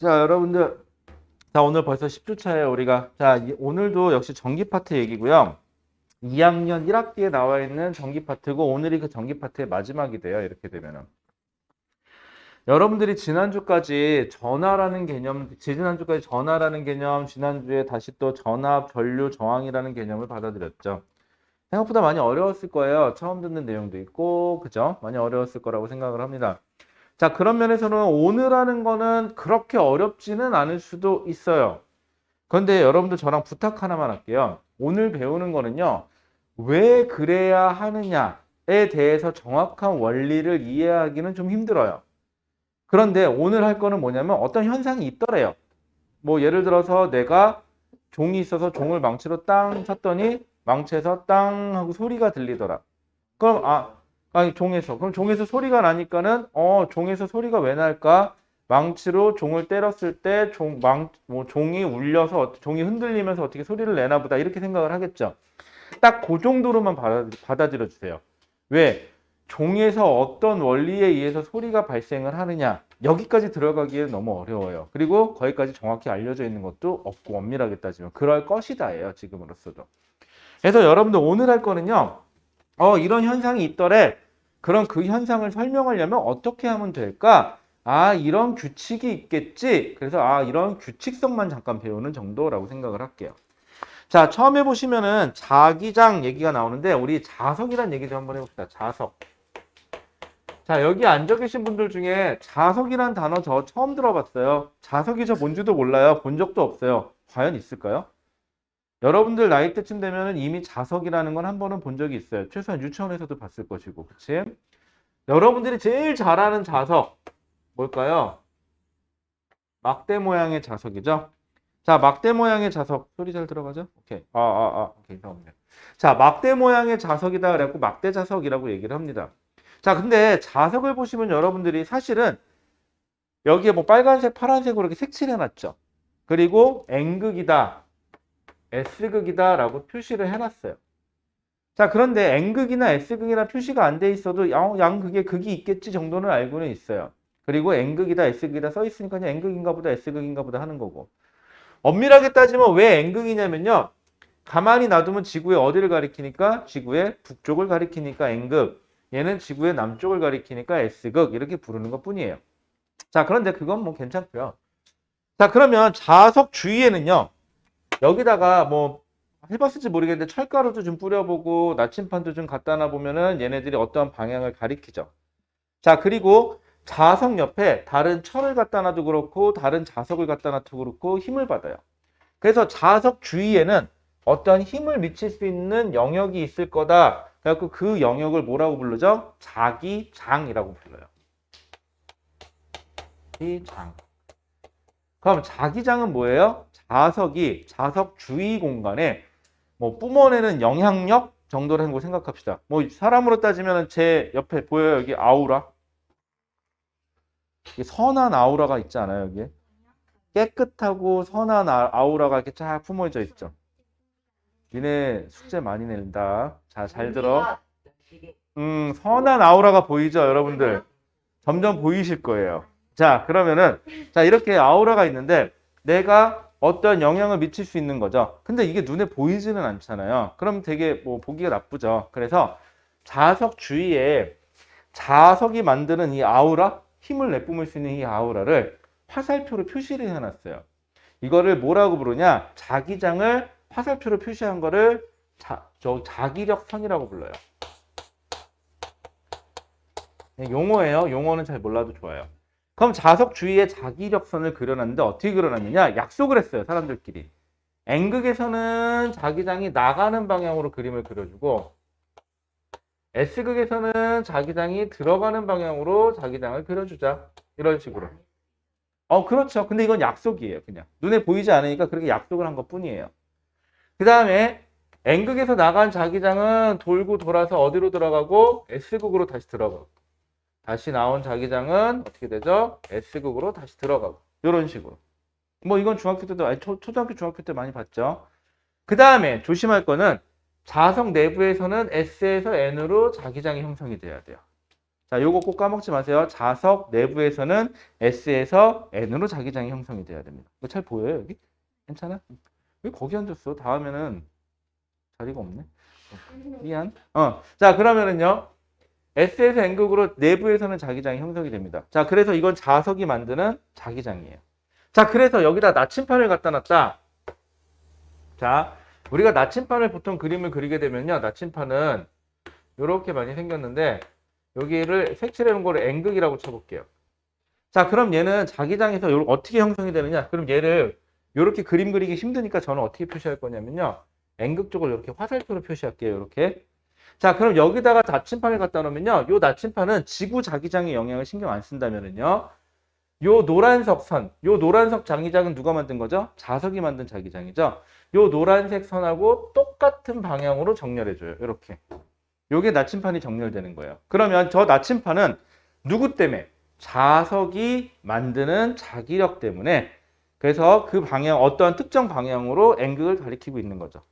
자, 여러분들. 자, 오늘 벌써 10주차예요, 우리가. 자, 오늘도 역시 전기 파트 얘기고요. 2학년 1학기에 나와 있는 전기 파트고, 오늘이 그 전기 파트의 마지막이 돼요, 이렇게 되면은. 여러분들이 지난주까지 전하라는 개념, 지난주까지 전하라는 개념, 지난주에 다시 또 전압, 전류, 저항이라는 개념을 받아들였죠. 생각보다 많이 어려웠을 거예요. 처음 듣는 내용도 있고, 그죠? 많이 어려웠을 거라고 생각을 합니다. 자, 그런 면에서는 오늘 하는 거는 그렇게 어렵지는 않을 수도 있어요. 그런데 여러분들 저랑 부탁 하나만 할게요. 오늘 배우는 거는요, 왜 그래야 하느냐에 대해서 정확한 원리를 이해하기는 좀 힘들어요. 그런데 오늘 할 거는 뭐냐면 어떤 현상이 있더래요. 뭐 예를 들어서 내가 종이 있어서 종을 망치로 땅 쳤더니 망치에서 땅 하고 소리가 들리더라. 그럼 아니 종에서 그럼 종에서 소리가 나니까는 종에서 소리가 왜 날까? 망치로 종을 때렸을 때 종이 울려서 종이 흔들리면서 어떻게 소리를 내나 보다 이렇게 생각을 하겠죠. 딱 그 정도로만 받아들여 주세요. 왜? 종에서 어떤 원리에 의해서 소리가 발생을 하느냐 여기까지 들어가기엔 너무 어려워요. 그리고 거기까지 정확히 알려져 있는 것도 없고 엄밀하게 따지면 그럴 것이다예요. 지금으로서도. 그래서 여러분들 오늘 할 거는요. 이런 현상이 있더래. 그럼 그 현상을 설명하려면 어떻게 하면 될까? 이런 규칙이 있겠지. 그래서 이런 규칙성만 잠깐 배우는 정도라고 생각을 할게요. 자, 처음에 보시면은 자기장 얘기가 나오는데 우리 자석이란 얘기 좀 한번 해봅시다. 자석. 자, 여기 앉아 계신 분들 중에 자석이란 단어 저 처음 들어봤어요. 자석이 저 뭔지도 몰라요. 본 적도 없어요. 과연 있을까요? 여러분들 나이 때쯤 되면 이미 자석이라는 건 한 번은 본 적이 있어요. 최소한 유치원에서도 봤을 것이고, 그치? 여러분들이 제일 잘 아는 자석, 뭘까요? 막대 모양의 자석이죠? 자, 막대 모양의 자석. 소리 잘 들어가죠? 오케이. 오케이. 자, 막대 모양의 자석이다. 그래갖고 막대 자석이라고 얘기를 합니다. 자, 근데 자석을 보시면 여러분들이 사실은 여기에 뭐 빨간색, 파란색으로 이렇게 색칠해 놨죠? 그리고 N극이다, S극이다 라고 표시를 해놨어요. 자, 그런데 N극이나 S극이나 표시가 안 돼 있어도 양극에 극이 있겠지 정도는 알고는 있어요. 그리고 N극이다, S극이다 써 있으니까 그냥 N극인가 보다, S극인가 보다 하는 거고. 엄밀하게 따지면 왜 N극이냐면요. 가만히 놔두면 지구의 어디를 가리키니까? 지구의 북쪽을 가리키니까 N극. 얘는 지구의 남쪽을 가리키니까 S극. 이렇게 부르는 것 뿐이에요. 자, 그런데 그건 뭐 괜찮고요. 자, 그러면 자석 주위에는요. 여기다가 뭐 해봤을지 모르겠는데 철가루도 좀 뿌려보고 나침판도 좀 갖다 놔보면은 얘네들이 어떠한 방향을 가리키죠. 자, 그리고 자석 옆에 다른 철을 갖다 놔도 그렇고 다른 자석을 갖다 놔도 그렇고 힘을 받아요. 그래서 자석 주위에는 어떤 힘을 미칠 수 있는 영역이 있을 거다. 그래갖고 그 영역을 뭐라고 부르죠? 자기장이라고 불러요. 자기장. 그럼 자기장은 뭐예요? 자석이 자석 주위 공간에 뭐 뿜어내는 영향력 정도라는 거 생각합시다. 뭐 사람으로 따지면 제 옆에 보여요. 여기 아우라. 선한 아우라가 있지 않아요, 여기? 깨끗하고 선한 아우라가 이렇게 쫙 품어져 있죠. 니네 숙제 많이 낸다. 자, 잘 들어. 선한 아우라가 보이죠, 여러분들? 점점 보이실 거예요. 자, 그러면은, 자, 이렇게 아우라가 있는데, 내가 어떤 영향을 미칠 수 있는 거죠. 근데 이게 눈에 보이지는 않잖아요. 그럼 되게 뭐 보기가 나쁘죠. 그래서 자석 주위에 자석이 만드는 이 아우라, 힘을 내뿜을 수 있는 이 아우라를 화살표로 표시를 해놨어요. 이거를 뭐라고 부르냐? 자기장을 화살표로 표시한 거를 자기력 선이라고 불러요. 용어예요. 용어는 잘 몰라도 좋아요. 그럼 자석 주위에 자기력선을 그려놨는데 어떻게 그려놨느냐? 약속을 했어요. 사람들끼리. N극에서는 자기장이 나가는 방향으로 그림을 그려주고 S극에서는 자기장이 들어가는 방향으로 자기장을 그려주자. 이런 식으로. 그렇죠. 근데 이건 약속이에요. 그냥. 눈에 보이지 않으니까 그렇게 약속을 한 것뿐이에요. 그 다음에 N극에서 나간 자기장은 돌고 돌아서 어디로 들어가고 S극으로 다시 들어가고 다시 나온 자기장은 어떻게 되죠? S극으로 다시 들어가고 이런 식으로. 뭐 이건 중학교 때도 초등학교 중학교 때 많이 봤죠. 그 다음에 조심할 거는 자석 내부에서는 S에서 N으로 자기장이 형성이 돼야 돼요. 자, 요거 꼭 까먹지 마세요. 자석 내부에서는 S에서 N으로 자기장이 형성이 돼야 됩니다. 이거 잘 보여요, 여기? 괜찮아? 왜 거기 앉았어? 다음에는 자리가 없네. 미안. 자, 그러면은요. S에서 N극으로 내부에서는 자기장이 형성이 됩니다. 자, 그래서 이건 자석이 만드는 자기장이에요. 자, 그래서 여기다 나침판을 갖다 놨다. 자, 우리가 나침판을 보통 그림을 그리게 되면요. 나침판은 이렇게 많이 생겼는데 여기를 색칠해 놓은 거를 N극이라고 쳐볼게요. 자, 그럼 얘는 자기장에서 어떻게 형성이 되느냐? 그럼 얘를 이렇게 그림 그리기 힘드니까 저는 어떻게 표시할 거냐면요. N극 쪽을 이렇게 화살표로 표시할게요. 이렇게. 자, 그럼 여기다가 나침판을 갖다 놓으면요. 요 나침판은 지구 자기장의 영향을 신경 안 쓴다면은요. 요 노란색 선, 요 노란색 자기장은 누가 만든 거죠? 자석이 만든 자기장이죠. 요 노란색 선하고 똑같은 방향으로 정렬해줘요. 이렇게. 요게 나침판이 정렬되는 거예요. 그러면 저 나침판은 누구 때문에? 자석이 만드는 자기력 때문에 그래서 그 방향, 어떠한 특정 방향으로 N극을 가리키고 있는 거죠.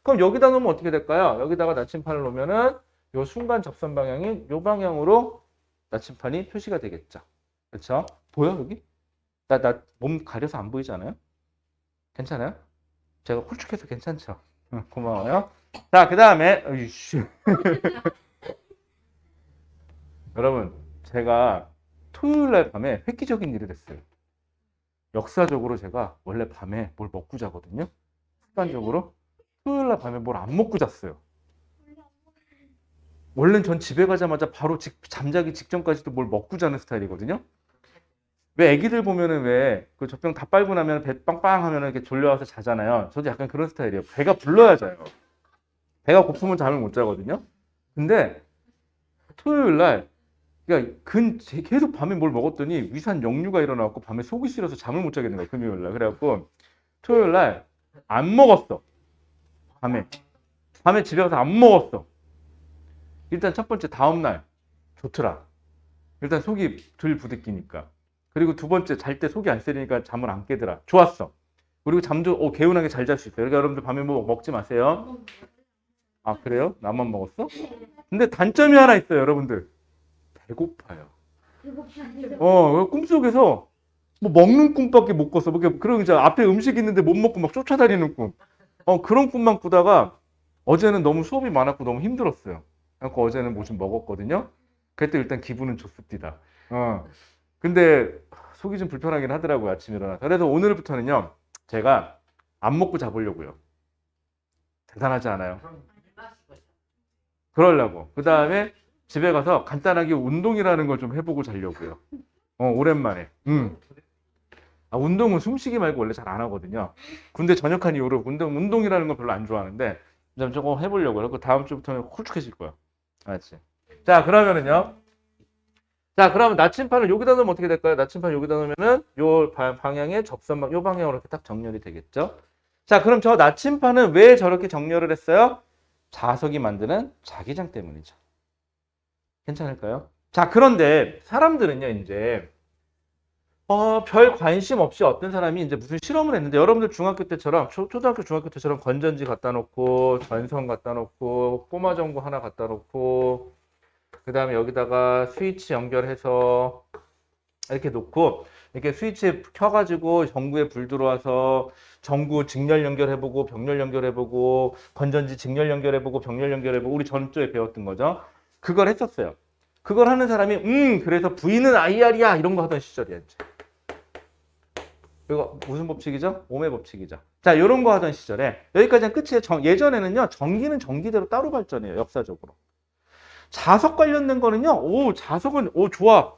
그럼 여기다 놓으면 어떻게 될까요? 여기다가 나침판을 놓으면은 요 순간 접선 방향인 요 방향으로 나침판이 표시가 되겠죠. 그렇죠? 보여 여기? 나 몸 가려서 안 보이지 않아요? 괜찮아요? 제가 홀쭉해서 괜찮죠? 고마워요. 자, 그 다음에 여러분, 제가 토요일 날 밤에 획기적인 일이 됐어요. 역사적으로 제가 원래 밤에 뭘 먹고 자거든요. 습관적으로. 토요일 날 밤에 뭘 안 먹고 잤어요. 원래는 전 집에 가자마자 바로 잠자기 직전까지도 뭘 먹고 자는 스타일이거든요. 왜 애기들 보면은 왜 그 젖병 다 빨고 나면 배 빵빵 하면은 이렇게 졸려와서 자잖아요. 저도 약간 그런 스타일이에요. 배가 불러야 자요. 배가 고프면 잠을 못 자거든요. 근데 토요일 날 그러니까 계속 밤에 뭘 먹었더니 위산 역류가 일어나고 밤에 속이 시려서 잠을 못 자겠는 거예요. 금요일 날. 그래갖고 토요일 날 안 먹었어. 밤에 집에 가서 안 먹었어. 일단 첫 번째 다음날 좋더라. 일단 속이 덜 부대끼니까. 그리고 두 번째 잘 때 속이 안 쓰리니까 잠을 안 깨더라. 좋았어. 그리고 잠도 개운하게 잘 잘 수 있어요. 그러니까 여러분들 밤에 뭐 먹지 마세요. 아, 그래요? 나만 먹었어? 근데 단점이 하나 있어요, 여러분들. 배고파요. 꿈속에서 뭐 먹는 꿈밖에 못 꿨어. 그리고 이제 앞에 음식 있는데 못 먹고 막 쫓아다니는 꿈. 그런 꿈만 꾸다가 어제는 너무 수업이 많았고 너무 힘들었어요. 그래서 어제는 뭐 좀 먹었거든요. 그때 일단 기분은 좋습니다. 근데 속이 좀 불편하긴 하더라고요. 아침에 일어나서. 그래서 오늘부터는요. 제가 안 먹고 자보려고요. 대단하지 않아요? 그러려고. 그 다음에 집에 가서 간단하게 운동이라는 걸 좀 해보고 자려고요. 오랜만에. 운동은 숨쉬기 말고 원래 잘 안 하거든요. 군대 전역한 이후로 운동이라는 건 별로 안 좋아하는데 좀 조금 해보려고요. 그리고 다음 주부터는 홀쭉해질 거야. 알았지? 자, 그러면은요. 자, 그러면 나침판을 여기다 넣으면 어떻게 될까요? 나침판 여기다 넣으면은 요 방향의 접선방, 요 방향으로 이렇게 딱 정렬이 되겠죠? 자, 그럼 저 나침판은 왜 저렇게 정렬을 했어요? 자석이 만드는 자기장 때문이죠. 괜찮을까요? 자, 그런데 사람들은요, 이제 별 관심 없이 어떤 사람이 이제 무슨 실험을 했는데 여러분들 중학교 때처럼 초등학교 중학교 때처럼 건전지 갖다 놓고 전선 갖다 놓고 꼬마 전구 하나 갖다 놓고 그 다음에 여기다가 스위치 연결해서 이렇게 놓고 이렇게 스위치 켜가지고 전구에 불 들어와서 전구 직렬 연결해보고 병렬 연결해보고 건전지 직렬 연결해보고 병렬 연결해보고 우리 전주에 배웠던 거죠. 그걸 했었어요. 그걸 하는 사람이 그래서 V는 IR이야 이런 거 하던 시절이야 이제. 이거 무슨 법칙이죠? ohm의 법칙이죠. 자, 이런 거 하던 시절에 여기까지는 끝이에요. 예전에는요 전기는 전기대로 따로 발전해요. 역사적으로. 자석 관련된 거는요. 자석은 좋아.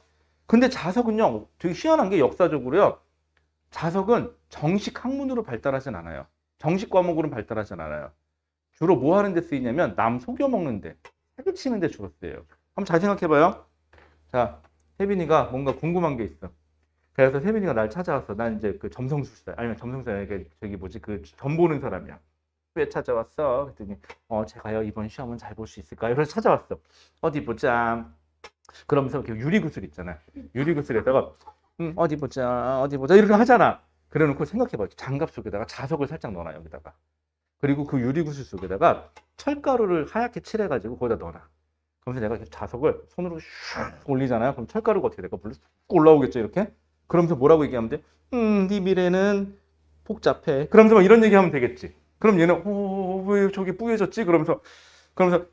근데 자석은요. 되게 희한한 게 역사적으로요. 자석은 정식 학문으로 발달하진 않아요. 정식 과목으로 발달하진 않아요. 주로 뭐 하는 데 쓰이냐면 남 속여 먹는 데, 사기치는 데 주로 쓰여요. 한번 잘 생각해 봐요. 자, 혜빈이가 뭔가 궁금한 게 있어. 그래서 혜빈이가 날 찾아왔어. 난 이제 그 점성술사, 아니면 점성술사, 저기 뭐지, 그 점 보는 사람이야. 왜 찾아왔어? 그랬더니 제가요 이번 시험은 잘 볼 수 있을까요? 그래서 찾아왔어. 어디 보자. 그러면서 이렇게 유리구슬 있잖아. 유리구슬에다가 어디 보자 이렇게 하잖아. 그래놓고 생각해봐. 장갑 속에다가 자석을 살짝 넣어놔 여기다가. 그리고 그 유리구슬 속에다가 철가루를 하얗게 칠해가지고 거기다 넣어놔. 그러면서 내가 이렇게 자석을 손으로 슉 올리잖아요. 그럼 철가루가 어떻게 될까? 물로 쑥 올라오겠죠, 이렇게. 그러면서 뭐라고 얘기하면 돼? 네 미래는 복잡해. 그러면서 막 이런 얘기하면 되겠지. 그럼 얘는 왜 저기 뿌얘졌지? 그러면서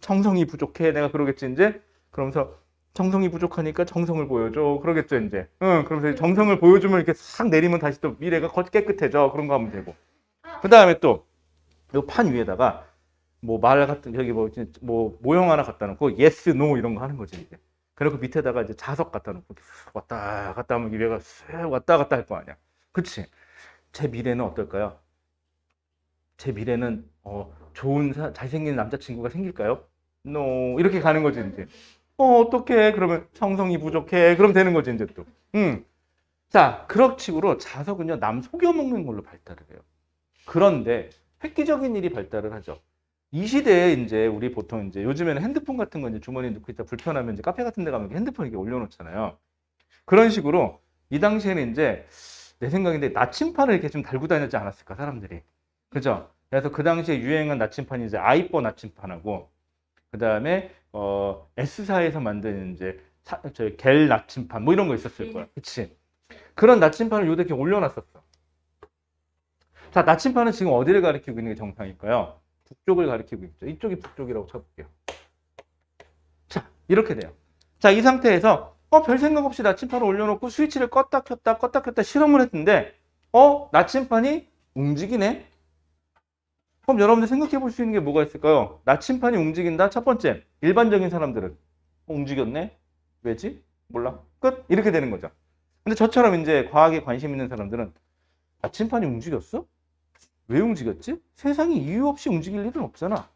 정성이 부족해. 내가 그러겠지 이제. 그러면서 정성이 부족하니까 정성을 보여줘. 그러겠죠 이제. 응. 그러면서 정성을 보여주면 이렇게 싹 내리면 다시 또 미래가 깨끗해져. 그런 거 하면 되고. 그 다음에 또 이 판 위에다가 뭐 말 같은 저기 뭐 모형 하나 갖다 놓고 yes, no 이런 거 하는 거지 이제. 그리고 밑에다가 이제 자석 갖다 놓고 왔다 갔다 하면 미래가 쓱 왔다 갔다 할 거 아니야. 그치? 제 미래는 어떨까요? 제 미래는 좋은 잘생긴 남자친구가 생길까요? No 이렇게 가는 거지 이제. 어떡해? 그러면 성성이 부족해. 그럼 되는 거지 이제 또. 자, 그런 식으로 자석은요 남 속여 먹는 걸로 발달을 해요. 그런데 획기적인 일이 발달을 하죠. 이 시대에 이제 우리 보통 이제 요즘에는 핸드폰 같은 거 이제 주머니에 넣고 있다 불편하면 이제 카페 같은 데 가면 핸드폰 이렇게 올려놓잖아요. 그런 식으로 이 당시에는 이제 내 생각인데 나침판을 이렇게 좀 달고 다녔지 않았을까 사람들이. 그죠? 그래서 그 당시에 유행한 나침판이 이제 아이뻐 나침판하고 그 다음에 S사에서 만든 이제 저희 겔 나침판 뭐 이런 거 있었을 거야. 그치? 그런 나침판을 요새 이렇게 올려놨었어. 자, 나침판은 지금 어디를 가리키고 있는 게 정상일까요? 북쪽을 가리키고 있죠. 이쪽이 북쪽이라고 쳐볼게요. 자, 이렇게 돼요. 자, 이 상태에서 별 생각 없이 나침판을 올려놓고 스위치를 껐다 켰다 실험을 했는데 나침판이 움직이네? 그럼 여러분들 생각해 볼 수 있는 게 뭐가 있을까요? 나침판이 움직인다. 첫 번째, 일반적인 사람들은 움직였네? 왜지? 몰라. 끝. 이렇게 되는 거죠. 근데 저처럼 이제 과학에 관심 있는 사람들은 나침판이 움직였어? 왜 움직였지? 세상에 이유 없이 움직일 일은 없잖아.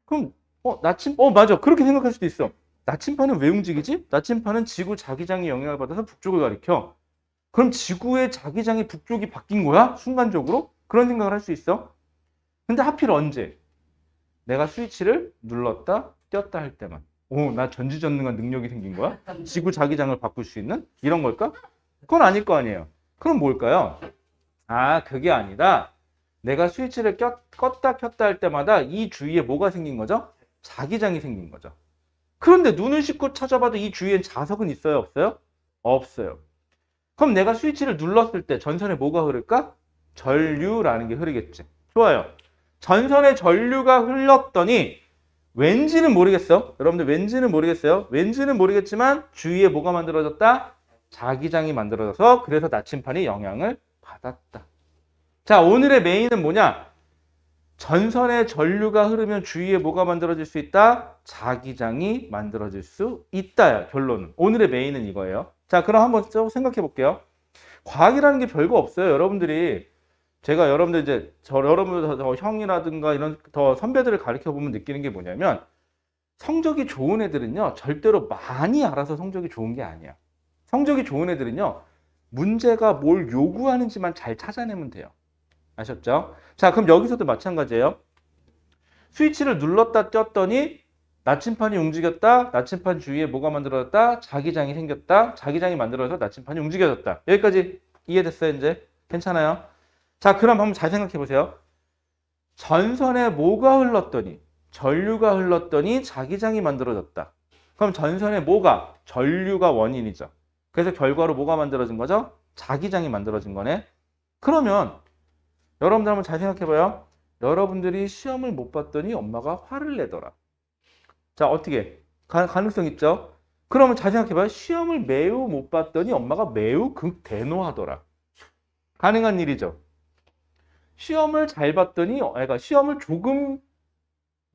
그럼 맞아. 그렇게 생각할 수도 있어. 나침판은 왜 움직이지? 나침판은 지구 자기장의 영향을 받아서 북쪽을 가리켜. 그럼 지구의 자기장이 북쪽이 바뀐 거야? 순간적으로? 그런 생각을 할 수 있어. 근데 하필 언제? 내가 스위치를 눌렀다 뗐다 할 때만. 나 전지전능한 능력이 생긴 거야? 지구 자기장을 바꿀 수 있는? 이런 걸까? 그건 아닐 거 아니에요. 그럼 뭘까요? 그게 아니라 내가 스위치를 껐다 켰다 할 때마다 이 주위에 뭐가 생긴 거죠? 자기장이 생긴 거죠. 그런데 눈을 씻고 찾아봐도 이 주위엔 자석은 있어요? 없어요? 없어요. 그럼 내가 스위치를 눌렀을 때 전선에 뭐가 흐를까? 전류라는 게 흐르겠지. 좋아요. 전선에 전류가 흘렀더니 왠지는 모르겠어. 여러분들 왠지는 모르겠어요. 왠지는 모르겠지만 주위에 뭐가 만들어졌다? 자기장이 만들어져서 그래서 나침판이 영향을 받았다. 자, 오늘의 메인은 뭐냐? 전선에 전류가 흐르면 주위에 뭐가 만들어질 수 있다? 자기장이 만들어질 수 있다야, 결론은. 오늘의 메인은 이거예요. 자, 그럼 한번 좀 생각해 볼게요. 과학이라는 게 별거 없어요. 제가 여러분들 이제 여러분들 더 형이라든가 이런 더 선배들을 가르쳐 보면 느끼는 게 뭐냐면 성적이 좋은 애들은요 절대로 많이 알아서 성적이 좋은 게 아니야. 성적이 좋은 애들은요 문제가 뭘 요구하는지만 잘 찾아내면 돼요. 아셨죠? 자, 그럼 여기서도 마찬가지예요. 스위치를 눌렀다 뗐더니 나침판이 움직였다. 나침판 주위에 뭐가 만들어졌다? 자기장이 생겼다. 자기장이 만들어져서 나침판이 움직여졌다. 여기까지 이해됐어요, 이제? 괜찮아요? 자, 그럼 한번 잘 생각해 보세요. 전선에 뭐가 흘렀더니, 전류가 흘렀더니 자기장이 만들어졌다. 그럼 전선에 뭐가? 전류가 원인이죠. 그래서 결과로 뭐가 만들어진 거죠? 자기장이 만들어진 거네. 그러면 여러분들 한번 잘 생각해 봐요. 여러분들이 시험을 못 봤더니 엄마가 화를 내더라. 자, 어떻게? 가능성 있죠? 그러면 잘 생각해 봐요. 시험을 매우 못 봤더니 엄마가 매우 극대노하더라. 가능한 일이죠. 시험을 잘 봤더니 애가 시험을 조금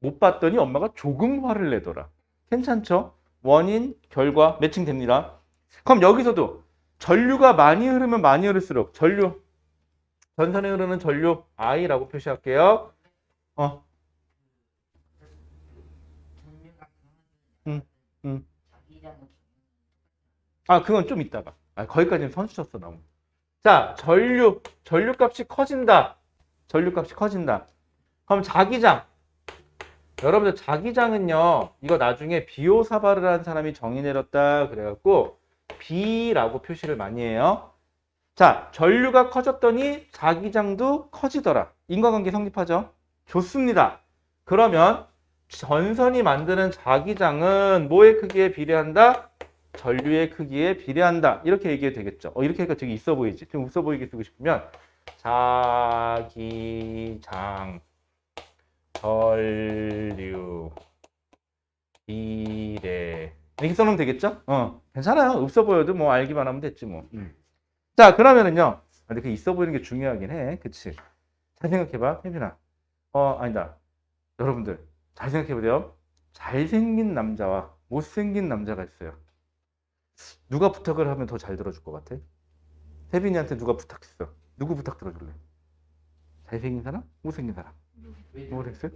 못 봤더니 엄마가 조금 화를 내더라. 괜찮죠? 원인, 결과 매칭됩니다. 그럼 여기서도 전류가 많이 흐르면 많이 흐를수록 전선에 흐르는 전류 I라고 표시할게요. 음, 음. 그건 좀 이따가. 거기까지는 선수 쳤어, 너무. 자, 전류값이 커진다. 전류값이 커진다. 그럼 자기장. 여러분들 자기장은요. 이거 나중에 비오사바르라는 사람이 정의 내렸다. 그래갖고 B라고 표시를 많이 해요. 자, 전류가 커졌더니 자기장도 커지더라. 인과관계 성립하죠? 좋습니다. 그러면 전선이 만드는 자기장은 뭐의 크기에 비례한다? 전류의 크기에 비례한다. 이렇게 얘기해도 되겠죠. 이렇게 하니까 되게 있어 보이지. 좀 웃어 보이게 쓰고 싶으면 자기장, 전류, 비례 이렇게 써놓으면 되겠죠? 괜찮아요. 없어 보여도 뭐 알기만 하면 됐지 뭐. 자, 그러면은요. 근데 그 있어 보이는 게 중요하긴 해. 그치? 잘 생각해봐. 혜빈아. 아니다. 여러분들 잘 생각해보세요. 잘생긴 남자와 못생긴 남자가 있어요. 누가 부탁을 하면 더 잘 들어줄 것 같아? 혜빈이한테 누가 부탁했어? 누구 부탁 들어줄래? 잘생긴 사람? 못생긴 사람? 모르겠어요?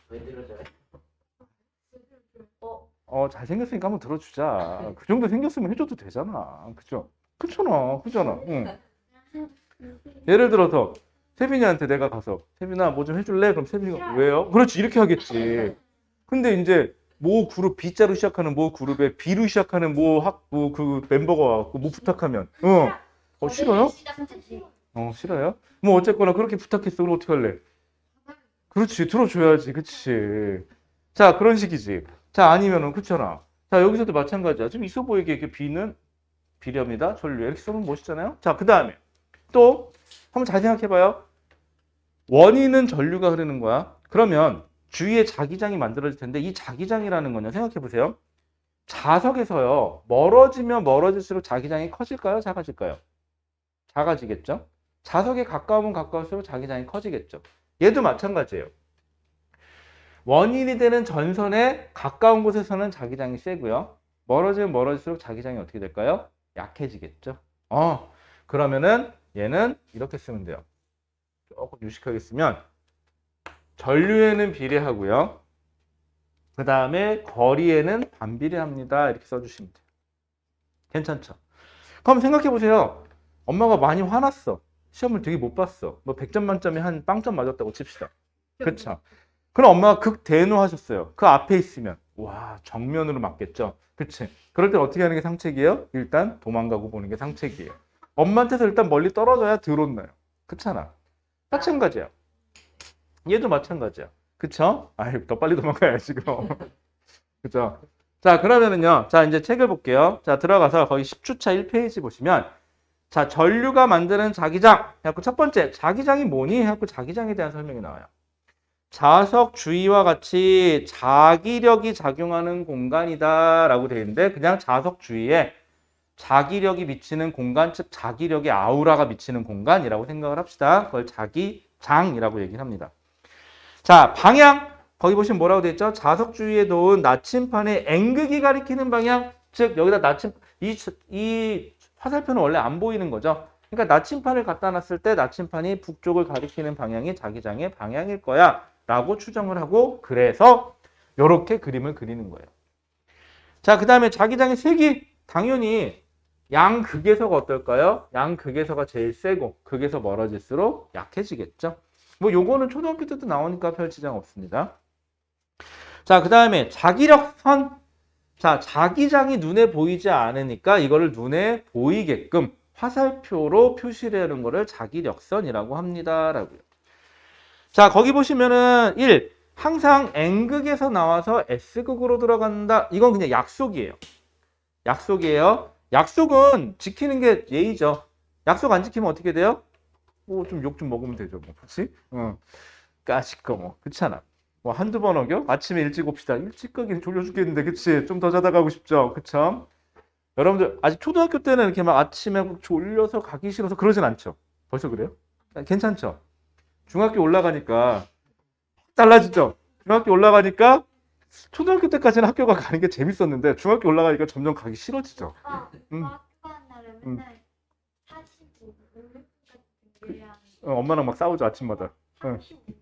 왜 들어줘요? 잘생겼으니까 한번 들어주자. 그 정도 생겼으면 해줘도 되잖아. 그죠? 그잖아. 응. 예를 들어서 세빈이한테 내가 가서 세빈아 뭐 좀 해줄래? 그럼 세빈이가 왜요? 그렇지 이렇게 하겠지. 근데 이제 모 그룹 B자로 시작하는 모 그룹에 B로 시작하는 그 멤버가 와갖고 뭐 부탁하면 싫어요? 싫어요? 뭐 어쨌거나 그렇게 부탁했어. 그럼 어떻게 할래? 그렇지 들어줘야지. 그치. 자 그런 식이지. 자 아니면은 그렇잖아. 자 여기서도 마찬가지야. 좀 있어 보이게 이렇게 B는 비례합니다. 전류 이렇게 써면 멋있잖아요. 자 그 다음에 또 한번 잘 생각해봐요. 원인은 전류가 흐르는 거야. 그러면 주위에 자기장이 만들어질 텐데 이 자기장이라는 거는 생각해보세요. 자석에서요. 멀어지면 멀어질수록 자기장이 커질까요? 작아질까요? 작아지겠죠? 자석에 가까우면 가까울수록 자기장이 커지겠죠. 얘도 마찬가지예요. 원인이 되는 전선에 가까운 곳에서는 자기장이 세고요. 멀어지면 멀어질수록 자기장이 어떻게 될까요? 약해지겠죠. 그러면은 얘는 이렇게 쓰면 돼요. 조금 유식하게 쓰면 전류에는 비례하고요. 그 다음에 거리에는 반비례합니다. 이렇게 써주시면 돼요. 괜찮죠? 그럼 생각해 보세요. 엄마가 많이 화났어. 시험을 되게 못 봤어. 뭐 100점 만점에 한 빵점 맞았다고 칩시다. 그렇죠? 그럼 엄마가 극대노하셨어요. 그 앞에 있으면 와 정면으로 맞겠죠? 그치? 그럴 때 어떻게 하는 게 상책이에요? 일단 도망가고 보는 게 상책이에요. 엄마한테서 일단 멀리 떨어져야 덜 혼나요. 그렇잖아. 마찬가지야. 얘도 마찬가지야. 그쵸? 더 빨리 도망가야지, 그럼. 그죠? 자, 그러면은요. 자, 이제 책을 볼게요. 자, 들어가서 거기 10주차 1페이지 보시면, 자, 전류가 만드는 자기장. 해갖고 첫 번째, 자기장이 뭐니? 해갖고 자기장에 대한 설명이 나와요. 자석 주위와 같이 자기력이 작용하는 공간이다. 라고 되어 있는데, 그냥 자석 주위에 자기력이 미치는 공간, 즉, 자기력의 아우라가 미치는 공간이라고 생각을 합시다. 그걸 자기장이라고 얘기를 합니다. 자, 방향. 거기 보시면 뭐라고 되어 있죠? 자석 주위에 놓은 나침판의 N극이 가리키는 방향. 즉, 여기다 이 화살표는 원래 안 보이는 거죠. 그러니까 나침판을 갖다 놨을 때 나침판이 북쪽을 가리키는 방향이 자기장의 방향일 거야. 라고 추정을 하고, 그래서 이렇게 그림을 그리는 거예요. 자, 그 다음에 자기장의 색이 당연히 양극에서가 어떨까요? 양극에서가 제일 세고, 극에서 멀어질수록 약해지겠죠. 뭐 요거는 초등학교 때도 나오니까 별 지장 없습니다. 자, 그 다음에 자기력선. 자, 자기장이 눈에 보이지 않으니까 이거를 눈에 보이게끔 화살표로 표시를 하는 거를 자기력선이라고 합니다. 라고요. 자, 거기 보시면은 1. 항상 N극에서 나와서 S극으로 들어간다. 이건 그냥 약속이에요. 약속이에요. 약속은 지키는 게 예의죠. 약속 안 지키면 어떻게 돼요? 좀 욕 좀 먹으면 되죠, 뭐. 그치? 까짓거 뭐. 그렇잖아. 뭐 한두 번 어겨? 아침에 일찍 옵시다. 일찍 가긴 졸려 죽겠는데, 그치? 좀 더 자다 가고 싶죠? 그쵸? 여러분들, 아직 초등학교 때는 이렇게 막 아침에 졸려서 가기 싫어서 그러진 않죠? 벌써 그래요? 괜찮죠? 중학교 올라가니까 달라지죠? 중학교 올라가니까 초등학교 때까지는 학교가 가는 게 재밌었는데 중학교 올라가니까 점점 가기 싫어지죠? 학교 가는 날에 맨날 45분 엄마랑 막 싸우죠, 아침마다. 35분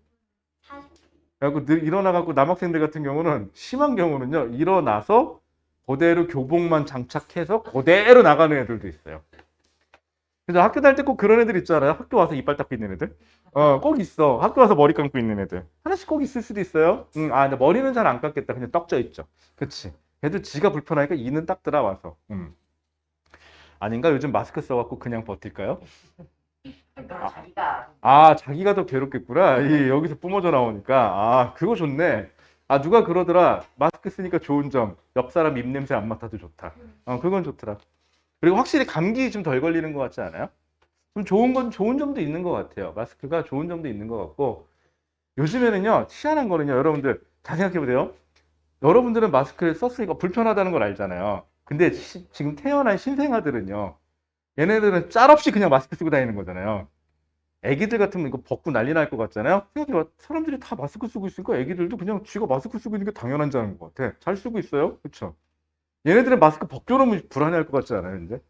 40분 그래갖고 늘 일어나갖고 남학생들 같은 경우는 심한 경우는요 일어나서 그대로 교복만 장착해서 그대로 나가는 애들도 있어요. 그래서 학교 다닐 때 꼭 그런 애들 있잖아요. 학교 와서 이빨 닦고 있는 애들. 꼭 있어. 학교 와서 머리 감고 있는 애들. 하나씩 꼭 있을 수도 있어요. 근데 머리는 잘 안 깎겠다. 그냥 떡져 있죠. 그치. 걔도 지가 불편하니까 이는 닦더라 와서. 아닌가? 요즘 마스크 써갖고 그냥 버틸까요? 자기가 자기가 더 괴롭겠구나. 여기서 뿜어져 나오니까. 그거 좋네. 아, 누가 그러더라. 마스크 쓰니까 좋은 점. 옆 사람 입냄새 안 맡아도 좋다. 그건 좋더라. 그리고 확실히 감기 좀 덜 걸리는 것 같지 않아요? 좀 좋은 점도 있는 것 같아요. 마스크가 좋은 점도 있는 것 같고. 요즘에는요, 희한한 거는요, 여러분들, 잘 생각해 보세요. 여러분들은 마스크를 썼으니까 불편하다는 걸 알잖아요. 근데 지금 태어난 신생아들은요, 얘네들은 짤 없이 그냥 마스크 쓰고 다니는 거잖아요. 애기들 같으면 이거 벗고 난리 날 것 같잖아요. 생각해봐. 사람들이 다 마스크 쓰고 있으니까 애기들도 그냥 쥐가 마스크 쓰고 있는 게 당연한 줄 아는 것 같아. 잘 쓰고 있어요. 그쵸? 얘네들은 마스크 벗겨놓으면 불안해할 것 같지 않아요, 이제?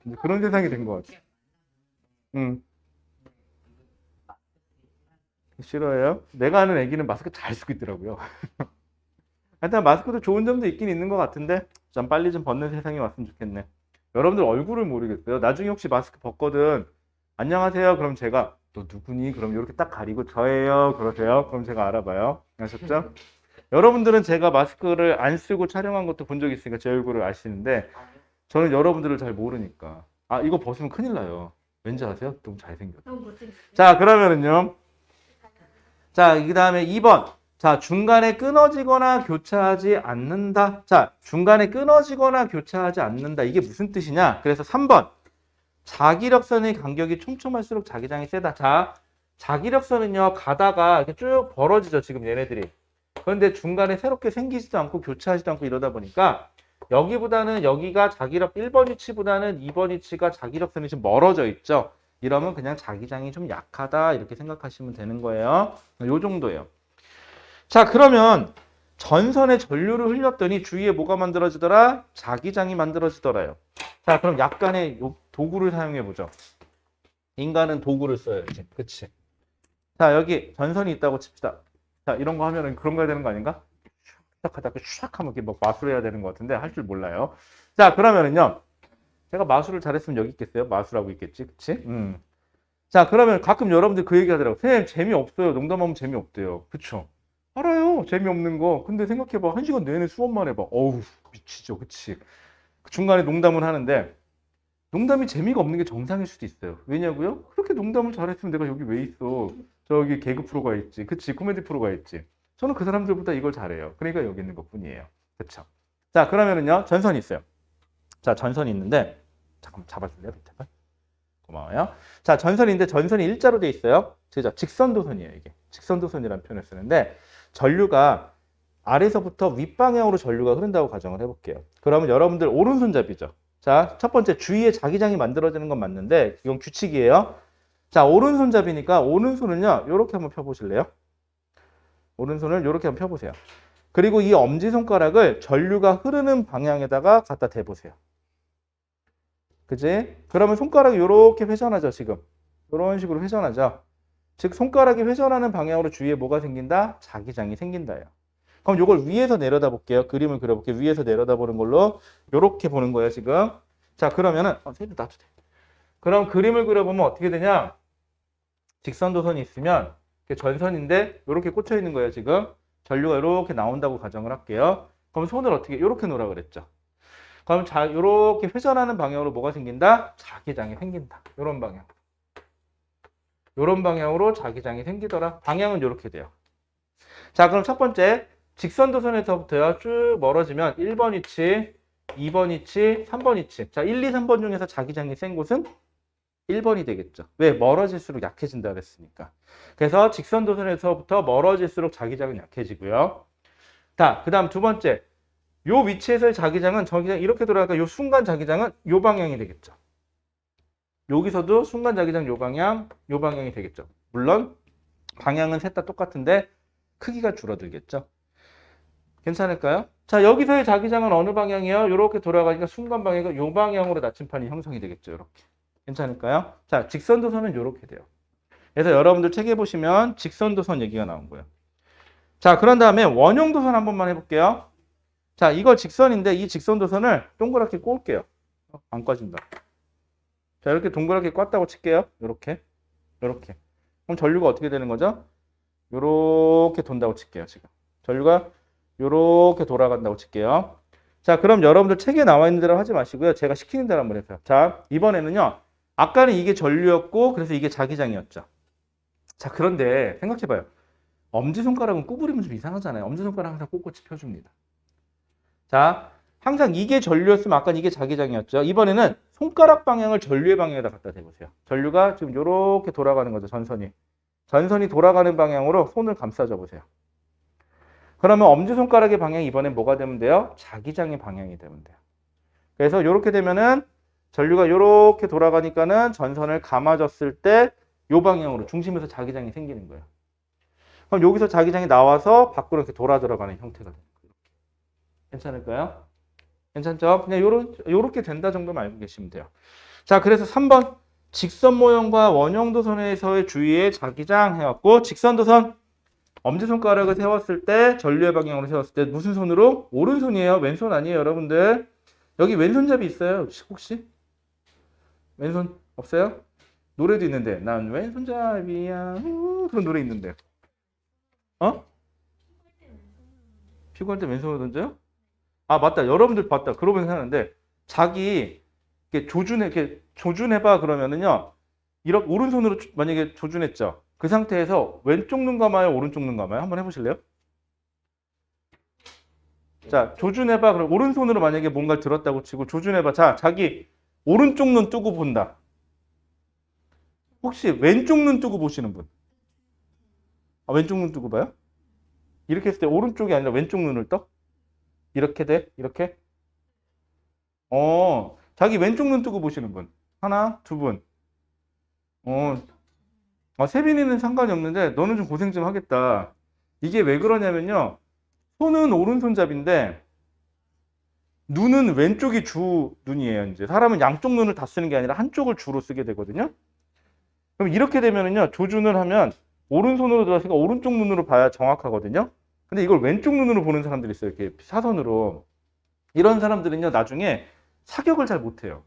이제 그런 세상이 된 것 같아. 음, 싫어해요? 내가 아는 애기는 마스크 잘 쓰고 있더라고요. 하여튼 마스크도 좋은 점도 있긴 있는 것 같은데, 좀 빨리 좀 벗는 세상이 왔으면 좋겠네. 여러분들 얼굴을 모르겠어요. 나중에 혹시 마스크 벗거든, 안녕하세요. 그럼 제가, 너 누구니? 그럼 이렇게 딱 가리고 저예요. 그러세요. 그럼 제가 알아봐요. 아셨죠? 여러분들은 제가 마스크를 안 쓰고 촬영한 것도 본 적 있으니까 제 얼굴을 아시는데, 저는 여러분들을 잘 모르니까. 아, 이거 벗으면 큰일 나요. 왠지 아세요? 너무 잘생겼어. 너무 못생겼어. 자, 그러면은요. 자, 그 다음에 2번. 자, 중간에 끊어지거나 교차하지 않는다. 자, 중간에 끊어지거나 교차하지 않는다. 이게 무슨 뜻이냐? 그래서 3번. 자기력선의 간격이 촘촘할수록 자기장이 세다. 자, 자기력선은요, 가다가 이렇게 쭉 벌어지죠, 지금 얘네들이. 그런데 중간에 새롭게 생기지도 않고 교차하지도 않고 이러다 보니까 여기보다는 여기가 자기력 1번 위치보다는 2번 위치가 자기력선이 좀 멀어져 있죠. 이러면 그냥 자기장이 좀 약하다 이렇게 생각하시면 되는 거예요. 요 정도예요. 자, 그러면 전선에 전류를 흘렸더니 주위에 뭐가 만들어지더라? 자기장이 만들어지더라요. 자, 그럼 약간의 도구를 사용해 보죠. 인간은 도구를 써야지. 그치? 자, 여기 전선이 있다고 칩시다. 자, 이런 거 하면은 그런 거 해야 되는 거 아닌가? 샥 하다가 샥 하면 이렇게 막 마술을 해야 되는 것 같은데 할 줄 몰라요. 자, 그러면은요. 제가 마술을 잘했으면 여기 있겠어요? 마술하고 있겠지? 그치? 자, 그러면 가끔 여러분들 그 얘기 하더라고. 선생님, 재미없어요. 농담하면 재미없대요. 그쵸? 알아요. 재미없는 거. 근데 생각해봐. 1시간 내내 수업만 해봐. 어우, 미치죠. 그치? 중간에 농담을 하는데, 농담이 재미가 없는 게 정상일 수도 있어요. 왜냐고요? 그렇게 농담을 잘했으면 내가 여기 왜 있어? 저기 개그 프로가 있지. 그치? 코미디 프로가 있지. 저는 그 사람들보다 이걸 잘해요. 그러니까 여기 있는 것 뿐이에요. 그쵸? 자, 그러면은요. 전선이 있어요. 자, 전선이 있는데, 잠깐만 잡아줄래요? 밑에 발? 고마워요. 자, 전선인데 전선이 일자로 돼 있어요. 그죠? 직선도선이에요, 이게. 직선도선이라는 표현을 쓰는데 전류가 아래서부터 윗방향으로 전류가 흐른다고 가정을 해볼게요. 그러면 여러분들 오른손잡이죠. 자, 첫 번째 주위에 자기장이 만들어지는 건 맞는데 이건 규칙이에요. 자, 오른손잡이니까 오른손을요, 이렇게 한번 펴보실래요? 오른손을 이렇게 한번 펴보세요. 그리고 이 엄지손가락을 전류가 흐르는 방향에다가 갖다 대보세요. 그지? 그러면 손가락이 이렇게 회전하죠, 지금. 이런 식으로 회전하죠. 즉, 손가락이 회전하는 방향으로 주위에 뭐가 생긴다? 자기장이 생긴다요. 그럼 이걸 위에서 내려다 볼게요. 그림을 그려볼게요. 위에서 내려다 보는 걸로 이렇게 보는 거예요, 지금. 자, 그러면은, 세도 놔도 돼. 그럼 그림을 그려보면 어떻게 되냐? 직선도선이 있으면, 전선인데, 이렇게 꽂혀 있는 거예요, 지금. 전류가 이렇게 나온다고 가정을 할게요. 그럼 손을 어떻게, 이렇게 놓으라 그랬죠. 그럼 자, 이렇게 회전하는 방향으로 뭐가 생긴다? 자기장이 생긴다. 이런 방향. 이런 방향으로 자기장이 생기더라. 방향은 이렇게 돼요. 자, 그럼 첫 번째 직선도선에서부터요. 쭉 멀어지면 1번 위치, 2번 위치, 3번 위치. 자, 1, 2, 3번 중에서 자기장이 센 곳은 1번이 되겠죠. 왜? 멀어질수록 약해진다 그랬으니까. 그래서 직선도선에서부터 멀어질수록 자기장은 약해지고요. 자, 그 다음 두 번째. 요 위치에서의 자기장은 자기장 이렇게 돌아가니까 요 순간 자기장은 요 방향이 되겠죠. 여기서도 순간 자기장 요 방향이 되겠죠. 물론 방향은 셋 다 똑같은데 크기가 줄어들겠죠. 괜찮을까요? 자, 여기서의 자기장은 어느 방향이에요? 이렇게 돌아가니까 순간 방향은 요 방향으로 나침판이 형성이 되겠죠. 이렇게. 괜찮을까요? 자, 직선도선은 이렇게 돼요. 그래서 여러분들 책에 보시면 직선도선 얘기가 나온 거예요. 자, 그런 다음에 원형도선 한 번만 해볼게요. 자, 이거 직선인데 이 직선도선을 동그랗게 꽂을게요. 안 꽈진다. 자, 이렇게 동그랗게 꽂다고 칠게요. 이렇게. 그럼 전류가 어떻게 되는 거죠? 이렇게 돈다고 칠게요, 지금. 전류가 이렇게 돌아간다고 칠게요. 자, 그럼 여러분들 책에 나와 있는 대로 하지 마시고요. 제가 시키는 대로 한번 해보세요. 자, 이번에는요. 아까는 이게 전류였고, 그래서 이게 자기장이었죠. 자, 그런데 생각해봐요. 엄지손가락은 구부리면 좀 이상하잖아요. 엄지손가락 항상 꼿꼿이 펴줍니다. 자, 항상 이게 전류였으면 아까 이게 자기장이었죠. 이번에는 손가락 방향을 전류의 방향에다 갖다 대보세요. 전류가 지금 이렇게 돌아가는 거죠. 전선이. 전선이 돌아가는 방향으로 손을 감싸줘 보세요. 그러면 엄지손가락의 방향이 이번엔 뭐가 되면 돼요? 자기장의 방향이 되면 돼요. 그래서 이렇게 되면은 전류가 이렇게 돌아가니까는 전선을 감아줬을 때 이 방향으로 중심에서 자기장이 생기는 거예요. 그럼 여기서 자기장이 나와서 밖으로 이렇게 돌아 들어가는 형태가 돼요. 괜찮을까요? 괜찮죠? 그냥 요렇게 된다 정도만 알고 계시면 돼요. 자, 그래서 3번 직선 모형과 원형 도선에서의 주의의 자기장 해왔고, 직선 도선 엄지손가락을 세웠을 때 전류의 방향으로 세웠을 때 무슨 손으로? 오른손이에요. 왼손 아니에요, 여러분들. 여기 왼손잡이 있어요? 혹시? 왼손 없어요? 노래도 있는데 난 왼손잡이야 그런 노래 있는데 어? 피구할 때 왼손으로 던져요? 아 맞다, 여러분들 봤다. 그러고 생각하는데 자기 이렇게 조준해봐 그러면은요, 이렇게 오른손으로 만약에 조준했죠. 그 상태에서 왼쪽 눈 감아요, 오른쪽 눈 감아요? 한번 해보실래요? 자, 조준해봐. 그럼 오른손으로 만약에 뭔가를 들었다고 치고 조준해봐. 자, 자기 오른쪽 눈 뜨고 본다. 혹시 왼쪽 눈 뜨고 보시는 분? 아, 왼쪽 눈 뜨고 봐요? 이렇게 했을 때 오른쪽이 아니라 왼쪽 눈을 떠? 이렇게 돼? 이렇게? 자기 왼쪽 눈 뜨고 보시는 분. 하나, 두 분. 세빈이는 상관이 없는데 너는 좀 고생 좀 하겠다. 이게 왜 그러냐면요. 손은 오른손잡인데 눈은 왼쪽이 주 눈이에요. 이제 사람은 양쪽 눈을 다 쓰는 게 아니라 한쪽을 주로 쓰게 되거든요. 그럼 이렇게 되면은요, 조준을 하면 오른손으로 들어가니까 오른쪽 눈으로 봐야 정확하거든요. 근데 이걸 왼쪽 눈으로 보는 사람들이 있어요. 이렇게 사선으로. 이런 사람들은요, 나중에 사격을 잘 못해요.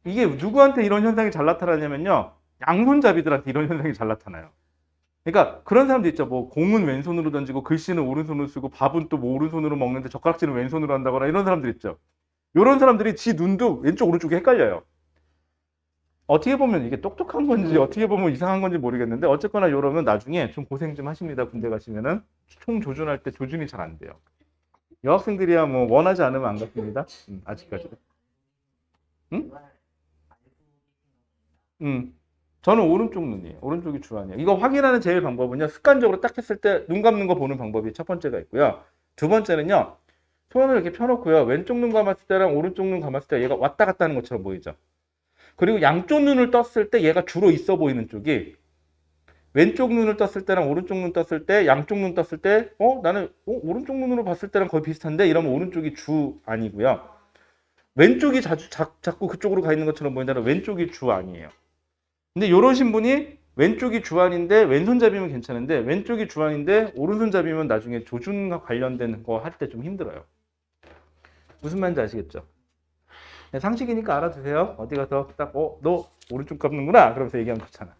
이게 누구한테 이런 현상이 잘 나타나냐면요, 양손잡이들한테 이런 현상이 잘 나타나요. 그러니까 그런 사람들 있죠. 뭐 공은 왼손으로 던지고 글씨는 오른손으로 쓰고 밥은 또 뭐 오른손으로 먹는데 젓가락질은 왼손으로 한다거나 이런 사람들 있죠. 이런 사람들이 지 눈도 왼쪽 오른쪽이 헷갈려요. 어떻게 보면 이게 똑똑한 건지 어떻게 보면 이상한 건지 모르겠는데 어쨌거나 이러면 나중에 좀 고생 좀 하십니다. 군대 가시면은 총 조준할 때 조준이 잘 안 돼요. 여학생들이야 뭐 원하지 않으면 안 갔습니다. 아직까지. 응? 저는 오른쪽 눈이에요. 오른쪽이 주안이에요. 이거 확인하는 제일 방법은요, 습관적으로 딱 했을 때 눈 감는 거 보는 방법이 첫 번째가 있고요. 두 번째는요, 손을 이렇게 펴놓고요, 왼쪽 눈 감았을 때랑 오른쪽 눈 감았을 때 얘가 왔다 갔다 하는 것처럼 보이죠. 그리고 양쪽 눈을 떴을 때 얘가 주로 있어 보이는 쪽이, 왼쪽 눈을 떴을 때랑 오른쪽 눈 떴을 때, 양쪽 눈 떴을 때, 나는 오른쪽 눈으로 봤을 때랑 거의 비슷한데 이러면 오른쪽이 주 아니고요. 왼쪽이 자꾸 그쪽으로 가 있는 것처럼 보인다면 왼쪽이 주 아니에요. 근데 이러신 분이 왼쪽이 주안인데 왼손잡이면 괜찮은데 왼쪽이 주안인데 오른손잡이면 나중에 조준과 관련된 거 할 때 좀 힘들어요. 무슨 말인지 아시겠죠? 상식이니까 알아두세요. 어디 가서 딱 너 오른쪽 감는구나 그러면서 얘기하면 좋잖아.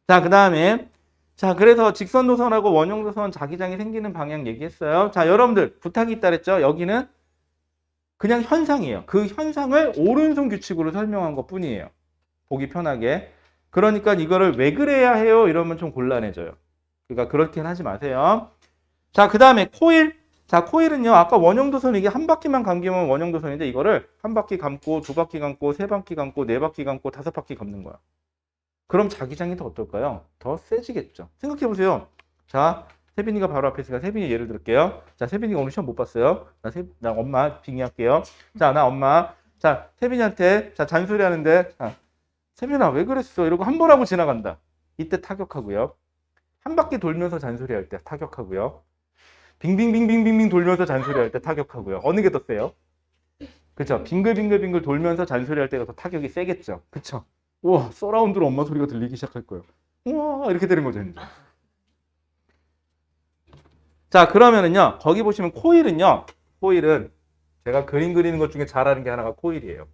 자, 그 다음에 자, 그래서 직선 도선하고 원형 도선 자기장이 생기는 방향 얘기했어요. 자, 여러분들 부탁이 있다 그랬죠? 여기는 그냥 현상이에요. 그 현상을 오른손 규칙으로 설명한 것 뿐이에요. 보기 편하게. 그러니까 이거를 왜 그래야 해요? 이러면 좀 곤란해져요. 그러니까 그렇게는 하지 마세요. 자, 그 다음에 코일. 자, 코일은요, 아까 원형 도선 이게 한 바퀴만 감기면 원형 도선인데 이거를 한 바퀴 감고, 두 바퀴 감고, 세 바퀴 감고, 네 바퀴 감고, 다섯 바퀴 감는 거야. 그럼 자기장이 더 어떨까요? 더 세지겠죠. 생각해 보세요. 자, 세빈이가 바로 앞에 있으니까 세빈이 예를 들게요. 자, 세빈이가 오늘 시험 못 봤어요. 나 엄마 빙의할게요. 자, 나 엄마. 자, 세빈이한테 자 잔소리 하는데, 자, 세빈아 왜 그랬어? 이러고 한 번 하고 지나간다. 이때 타격하고요. 한 바퀴 돌면서 잔소리 할 때 타격하고요. 빙빙빙빙빙빙 돌면서 잔소리 할 때 타격하고요. 어느 게 더 세요? 그쵸? 빙글빙글빙글 돌면서 잔소리 할 때가 더 타격이 세겠죠. 그쵸? 우와, 서라운드로 엄마 소리가 들리기 시작할 거예요. 우와, 이렇게 되는 거죠, 이제. 자, 그러면은요, 거기 보시면 코일은요, 코일은 제가 그림 그리는 것 중에 잘하는 게 하나가 코일이에요.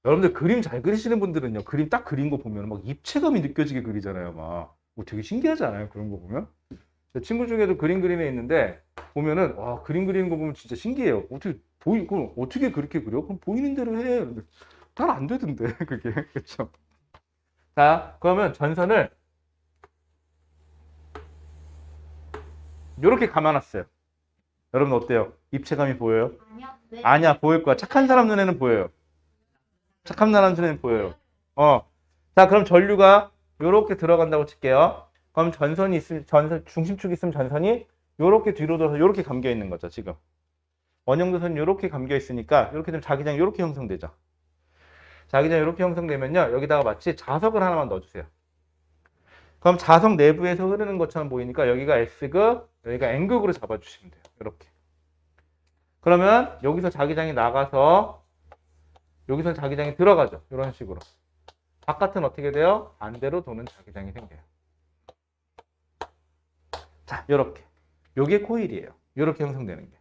여러분들 그림 잘 그리시는 분들은요, 그림 딱 그린 거 보면 막 입체감이 느껴지게 그리잖아요. 막 뭐 되게 신기하지 않아요? 그런 거 보면. 제 친구 중에도 그림 그리는 애 있는데 보면은 와, 그림 그리는 거 보면 진짜 신기해요. 어떻게 그렇게 그려? 그럼 보이는 대로 해. 잘 안 되던데 그게. 그렇죠? 자, 그러면 전선을 이렇게 감아놨어요. 여러분 어때요? 입체감이 보여요? 아니야. 네. 아니야, 보일 거야. 착한 사람 눈에는 보여요. 착한 사람 눈에는 보여요. 자, 그럼 전류가 이렇게 들어간다고 칠게요. 그럼 전선이 있으면, 중심축이 있으면 전선이 이렇게 뒤로 돌아서 이렇게 감겨 있는 거죠, 지금. 원형도선이 이렇게 감겨 있으니까 이렇게 되면 자기장이 이렇게 형성되죠. 자기장이 이렇게 형성되면요, 여기다가 마치 자석을 하나만 넣어주세요. 그럼 자석 내부에서 흐르는 것처럼 보이니까 여기가 S극, 여기가 N극으로 잡아주시면 돼요. 이렇게. 그러면 여기서 자기장이 나가서 여기서 자기장이 들어가죠. 이런 식으로. 바깥은 어떻게 돼요? 반대로 도는 자기장이 생겨요. 자, 이렇게. 요게 코일이에요. 이렇게 형성되는 게.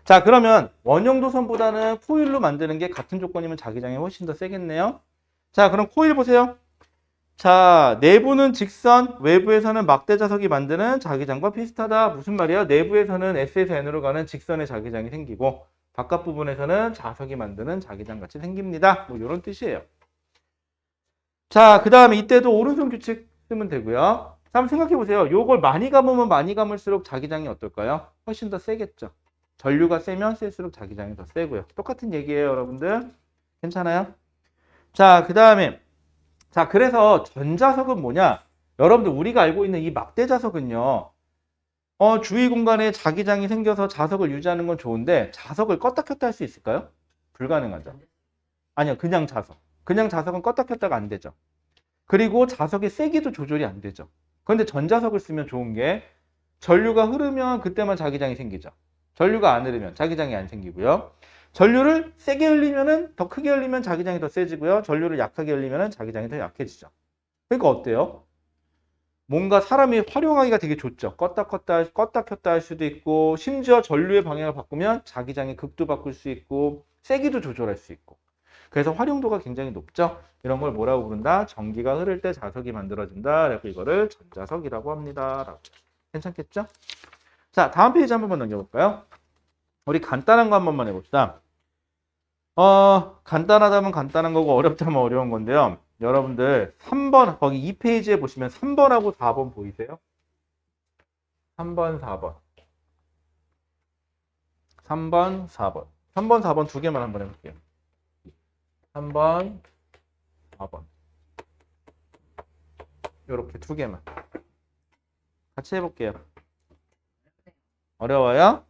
자, 그러면 원형도선보다는 코일로 만드는 게 같은 조건이면 자기장이 훨씬 더 세겠네요. 자, 그럼 코일 보세요. 자, 내부는 직선, 외부에서는 막대 자석이 만드는 자기장과 비슷하다. 무슨 말이야? 내부에서는 S에서 N으로 가는 직선의 자기장이 생기고 바깥 부분에서는 자석이 만드는 자기장 같이 생깁니다. 뭐 이런 뜻이에요. 자, 그 다음에 이때도 오른손 규칙 쓰면 되고요. 자, 한번 생각해 보세요. 요걸 많이 감으면 많이 감을수록 자기장이 어떨까요? 훨씬 더 세겠죠. 전류가 세면 셀수록 자기장이 더 세고요. 똑같은 얘기예요, 여러분들. 괜찮아요? 자, 그 다음에 자, 그래서 전자석은 뭐냐? 여러분들 우리가 알고 있는 이 막대 자석은요. 주위 공간에 자기장이 생겨서 자석을 유지하는 건 좋은데 자석을 껐다 켰다 할 수 있을까요? 불가능하죠. 아니요, 그냥 자석. 그냥 자석은 껐다 켰다가 안 되죠. 그리고 자석의 세기도 조절이 안 되죠. 그런데 전자석을 쓰면 좋은 게 전류가 흐르면 그때만 자기장이 생기죠. 전류가 안 흐르면 자기장이 안 생기고요. 전류를 세게 흘리면은 더 크게 흘리면 자기장이 더 세지고요. 전류를 약하게 흘리면은 자기장이 더 약해지죠. 그러니까 어때요? 뭔가 사람이 활용하기가 되게 좋죠. 껐다 켰다 할 수도 있고 심지어 전류의 방향을 바꾸면 자기장의 극도 바꿀 수 있고 세기도 조절할 수 있고 그래서 활용도가 굉장히 높죠. 이런 걸 뭐라고 부른다? 전기가 흐를 때 자석이 만들어진다. 그래서 이거를 전자석이라고 합니다. 라고. 괜찮겠죠? 자, 다음 페이지 한 번만 넘겨볼까요? 우리 간단한 거 한 번만 해봅시다. 간단하다면 간단한 거고 어렵다면 어려운 건데요. 여러분들 3번 거기 2페이지에 보시면 3번하고 4번 보이세요? 3번, 4번. 3번, 4번. 3번, 4번 두 개만 한번 해볼게요. 3번, 4번. 요렇게 두 개만. 같이 해볼게요. 어려워요?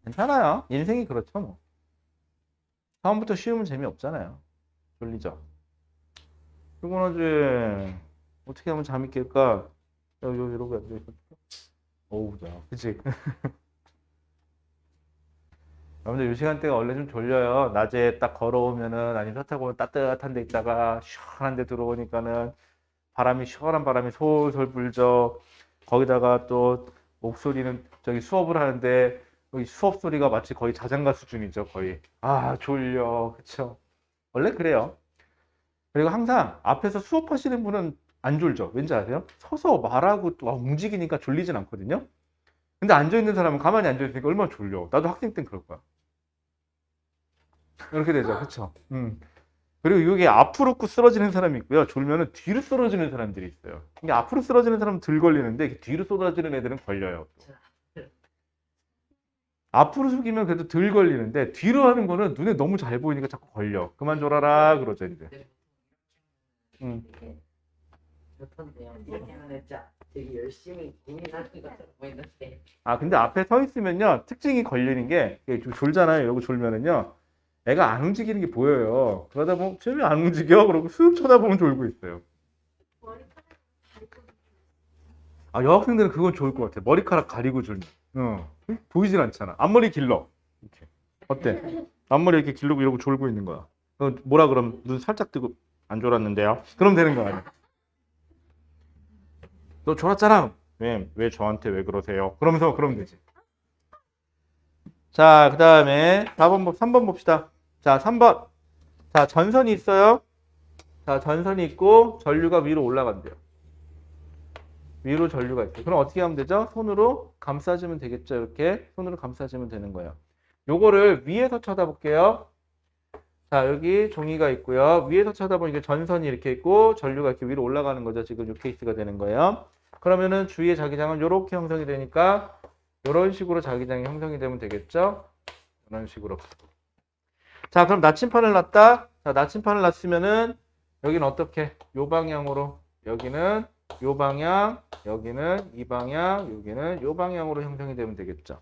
괜찮아요. 인생이 그렇죠, 뭐. 처음부터 쉬우면 재미없잖아요. 졸리죠? 피곤하지? 어떻게 하면 잠이 깰까? 이러고 앉아있어. 어우, 자, 그치? 여러분들 이 시간대가 원래 좀 졸려요. 낮에 딱 걸어오면은, 아니면 차 타고 따뜻한 데 있다가 시원한 데 들어오니까는 시원한 바람이 솔솔 불죠. 거기다가 또 목소리는 저기 수업을 하는데, 여기 수업 소리가 마치 거의 자장가 수준이죠, 거의. 아, 졸려. 그쵸? 원래 그래요. 그리고 항상 앞에서 수업하시는 분은 안 졸죠. 왠지 아세요? 서서 말하고 또 움직이니까 졸리진 않거든요. 근데 앉아있는 사람은 가만히 앉아있으니까 얼마나 졸려. 나도 학생 땐 그럴 거야. 이렇게 되죠. 그쵸? 그리고 이게 앞으로 꾸 쓰러지는 사람이 있고요. 졸면은 뒤로 쓰러지는 사람들이 있어요. 이게 앞으로 쓰러지는 사람은 덜 걸리는데 뒤로 쏟아지는 애들은 걸려요. 앞으로 숙이면 그래도 덜 걸리는데 뒤로 하는 거는 눈에 너무 잘 보이니까 자꾸 걸려. 그만 졸아라 그러죠 이제. 그렇던데요. 이렇게만 진짜 되게 열심히 고민하는 것처럼 보이는데. 아 근데 앞에 서 있으면요 특징이 걸리는 게 이게 좀 졸잖아요. 이러고 졸면은요 애가 안 움직이는 게 보여요. 그러다 보면 쟤 왜 안 움직여? 그러고 슥 쳐다보면 졸고 있어요. 머리카락 가리고 아 여학생들은 그건 좋을 것 같아. 머리카락 가리고 졸면. 보이진 않잖아. 앞머리 길러. 이렇게. 어때? 앞머리 이렇게 기르고 이러고 졸고 있는 거야. 뭐라 그럼 눈 살짝 뜨고 안 졸았는데요? 그럼 되는 거 아니야? 너 졸았잖아. 왜 저한테 왜 그러세요? 그러면서 그러면 되지. 자, 그 다음에 3번 봅시다. 자, 3번. 자, 전선이 있어요. 자, 전선이 있고 전류가 위로 올라간대요. 위로 전류가 있어요. 그럼 어떻게 하면 되죠? 손으로 감싸주면 되겠죠. 이렇게 손으로 감싸주면 되는 거예요. 요거를 위에서 쳐다볼게요. 자, 여기 종이가 있고요. 위에서 쳐다보면 이게 전선이 이렇게 있고 전류가 이렇게 위로 올라가는 거죠. 지금 이 케이스가 되는 거예요. 그러면은 주위의 자기장은 이렇게 형성이 되니까 이런 식으로 자기장이 형성이 되면 되겠죠. 이런 식으로. 자, 그럼 나침판을 놨다. 자, 나침판을 놨으면은 여기는 어떻게? 요 방향으로. 여기는 요 방향, 여기는 이 방향, 여기는 요 방향으로 형성이 되면 되겠죠.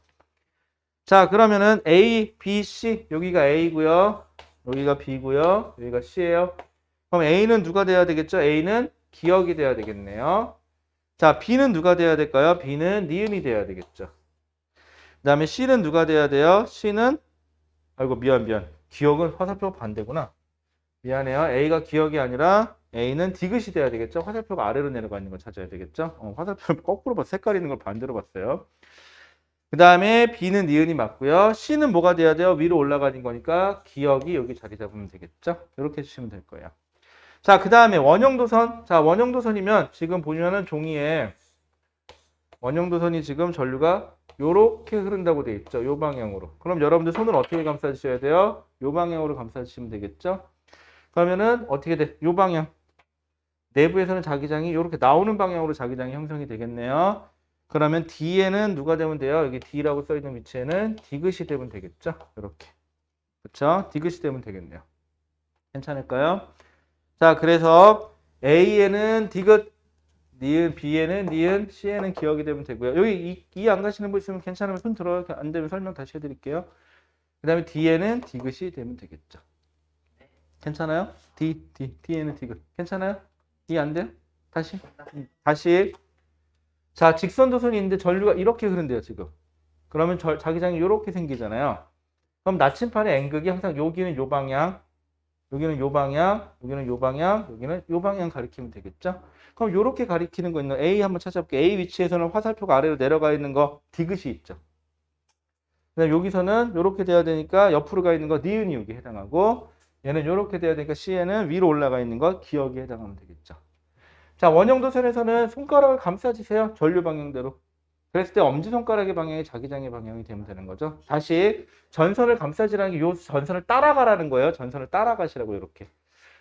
자, 그러면은 A, B, C. 여기가 A고요. 여기가 B고요. 여기가 C예요. 그럼 A는 누가 돼야 되겠죠? A는 기억이 돼야 되겠네요. 자, B는 누가 돼야 될까요? B는 니은이 돼야 되겠죠. 그 다음에 C는 누가 돼야 돼요? C는 아이고 미안. 기억은 화살표가 반대구나. 미안해요. A가 기억이 아니라 A는 디귿이 돼야 되겠죠. 화살표가 아래로 내려가 있는 걸 찾아야 되겠죠. 화살표를 거꾸로 봤 색깔 있는 걸 반대로 봤어요. 그 다음에 B는 니은이 맞고요. C는 뭐가 돼야 돼요? 위로 올라가는 거니까 기억이 여기 자리 잡으면 되겠죠. 이렇게 해주시면 될 거예요. 자, 그 다음에 원형도선. 자, 원형도선이면 지금 보면은 종이에 원형도선이 지금 전류가 요렇게 흐른다고 돼 있죠. 요 방향으로. 그럼 여러분들 손을 어떻게 감싸 주셔야 돼요? 요 방향으로 감싸 주시면 되겠죠. 그러면은 어떻게 돼? 요 방향. 내부에서는 자기장이 이렇게 나오는 방향으로 자기장이 형성이 되겠네요. 그러면 D에는 누가 되면 돼요? 여기 D라고 써 있는 위치에는 디귿이 되면 되겠죠? 이렇게. 그렇죠? 디귿이 되면 되겠네요. 괜찮을까요? 자, 그래서 A에는 디귿, 니은, B에는 니은, C에는 기억이 되면 되고요. 여기 이 안 가시는 분 있으면 괜찮으면 손 들어요. 안 되면 설명 다시 해드릴게요. 그 다음에 D에는 디귿이 되면 되겠죠. 괜찮아요? D에는 디귿. 괜찮아요? D 안 돼요? 다시. 자, 직선도선이 있는데 전류가 이렇게 흐른대요, 지금. 그러면 자기장이 이렇게 생기잖아요. 그럼 나침판의 N극이 항상 여기는 요 방향, 여기는 요 방향, 여기는 요 방향, 여기는 요 방향 가리키면 되겠죠? 그럼 이렇게 가리키는 거 있는 A 한번 찾아볼게요. A 위치에서는 화살표가 아래로 내려가 있는 거 디귿이 있죠. 그다음 여기서는 이렇게 돼야 되니까 옆으로 가 있는 거 니은이 여기 해당하고 얘는 이렇게 돼야 되니까 C에는 위로 올라가 있는 거 기억이 해당하면 되겠죠. 자, 원형도선에서는 손가락을 감싸주세요. 전류 방향대로. 그랬을 때 엄지손가락의 방향이 자기장의 방향이 되면 되는 거죠. 다시 전선을 감싸지라는 게 요 전선을 따라가라는 거예요. 전선을 따라가시라고 이렇게.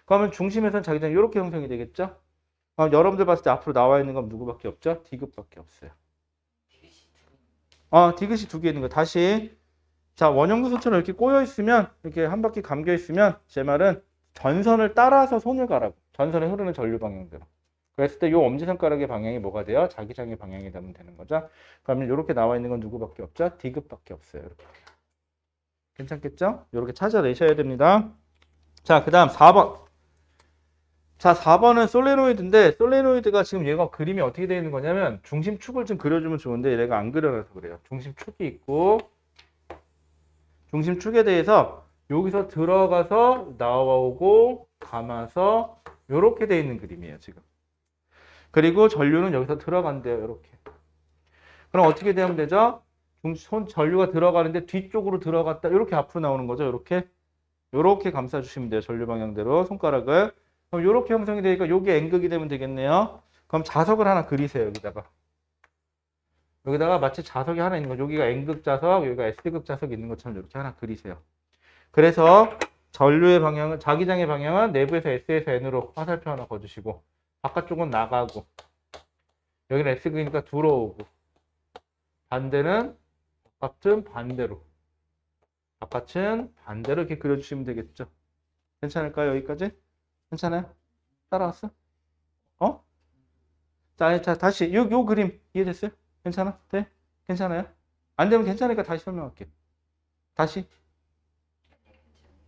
그러면 중심에서는 자기장이 이렇게 형성이 되겠죠. 여러분들 봤을 때 앞으로 나와 있는 건 누구밖에 없죠? 디귿밖에 없어요. 디귿이 두 개 있는 거. 다시 자, 원형도선처럼 이렇게 꼬여 있으면 이렇게 한 바퀴 감겨 있으면 제 말은 전선을 따라서 손을 가라고. 전선에 흐르는 전류 방향대로. 그랬을 때 이 엄지손가락의 방향이 뭐가 돼요? 자기장의 방향이 되면 되는 거죠. 그러면 이렇게 나와 있는 건 누구밖에 없죠? 디귿밖에 없어요. 이렇게. 괜찮겠죠? 이렇게 찾아내셔야 됩니다. 자, 그 다음 4번. 자, 4번은 솔레노이드인데 솔레노이드가 지금 얘가 그림이 어떻게 되어 있는 거냐면 중심축을 좀 그려주면 좋은데 얘가 안 그려놔서 그래요. 중심축이 있고 중심축에 대해서 여기서 들어가서 나오고 감아서 이렇게 되어 있는 그림이에요. 지금. 그리고 전류는 여기서 들어간대요. 이렇게. 그럼 어떻게 되면 되죠? 전류가 들어가는데 뒤쪽으로 들어갔다. 이렇게 앞으로 나오는 거죠. 이렇게 감싸주시면 돼요. 전류 방향대로 손가락을. 그럼 이렇게 형성이 되니까 이게 N극이 되면 되겠네요. 그럼 자석을 하나 그리세요. 여기다가 마치 자석이 하나 있는 거. 여기가 N극 자석, 여기가 S극 자석이 있는 것처럼 이렇게 하나 그리세요. 그래서 전류의 방향은 자기장의 방향은 내부에서 S에서 N으로 화살표 하나 거주시고 바깥쪽은 나가고 여기는 S극이니까 들어오고 반대는 바깥은 반대로 이렇게 그려주시면 되겠죠. 괜찮을까요? 여기까지? 괜찮아요? 따라왔어? 자, 다시 요 그림 이해됐어요? 괜찮아? 돼? 괜찮아요? 안 되면 괜찮으니까 다시 설명할게요. 다시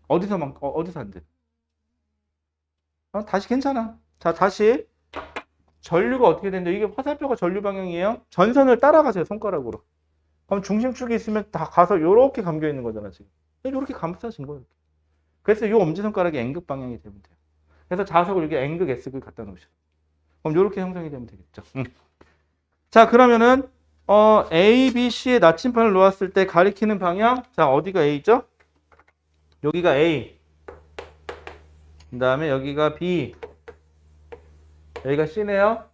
어디서 안 돼? 다시 괜찮아. 자, 다시 전류가 어떻게 되는데 이게 화살표가 전류 방향이에요. 전선을 따라가세요. 손가락으로. 그럼 중심축이 있으면 다 가서 이렇게 감겨 있는 거잖아 지금. 이렇게 감싸진 거예요. 그래서 이 엄지손가락이 N극 방향이 되면 돼요. 그래서 자석을 여기 N극, S극 갖다 놓으셔. 그럼 이렇게 형성이 되면 되겠죠. 자, 그러면은 A, B, C의 나침판을 놓았을 때 가리키는 방향. 자, 어디가 A죠? 여기가 A. 그 다음에 여기가 B. 여기가 C네요.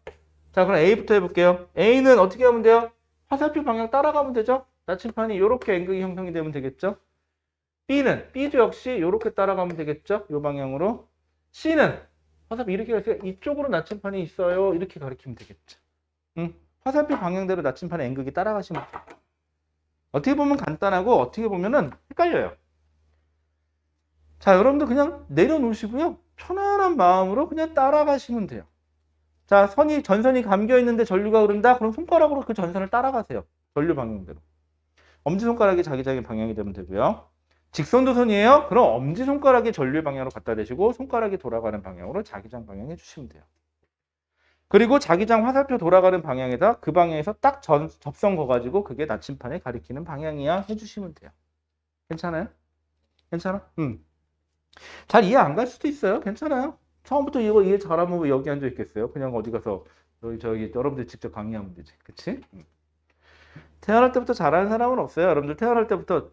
자, 그럼 A부터 해볼게요. A는 어떻게 하면 돼요? 화살표 방향 따라가면 되죠? 나침판이 이렇게 N극이 형성이 되면 되겠죠? B도 역시 이렇게 따라가면 되겠죠? 이 방향으로. C는 화살표 이렇게 가있으니까 이쪽으로 나침판이 있어요. 이렇게 가리키면 되겠죠. 화살표 방향대로 나침판의 N극이 따라가시면 돼요. 어떻게 보면 간단하고 어떻게 보면은 헷갈려요. 자, 여러분들 그냥 내려놓으시고요. 편안한 마음으로 그냥 따라가시면 돼요. 자, 전선이 감겨 있는데 전류가 흐른다? 그럼 손가락으로 그 전선을 따라가세요. 전류 방향대로. 엄지손가락이 자기장의 방향이 되면 되고요. 직선도선이에요? 그럼 엄지손가락이 전류 방향으로 갖다 대시고 손가락이 돌아가는 방향으로 자기장 방향 해주시면 돼요. 그리고 자기장 화살표 돌아가는 방향에다 그 방향에서 딱 접선 거가지고 그게 나침판에 가리키는 방향이야 해주시면 돼요. 괜찮아요? 괜찮아? 잘 이해 안 갈 수도 있어요. 괜찮아요. 처음부터 이거 이해 잘하면 왜 여기 앉아 있겠어요? 그냥 어디 가서 저기 여러분들 직접 강의하면 되지. 그치? 태어날 때부터 잘하는 사람은 없어요. 여러분들 태어날 때부터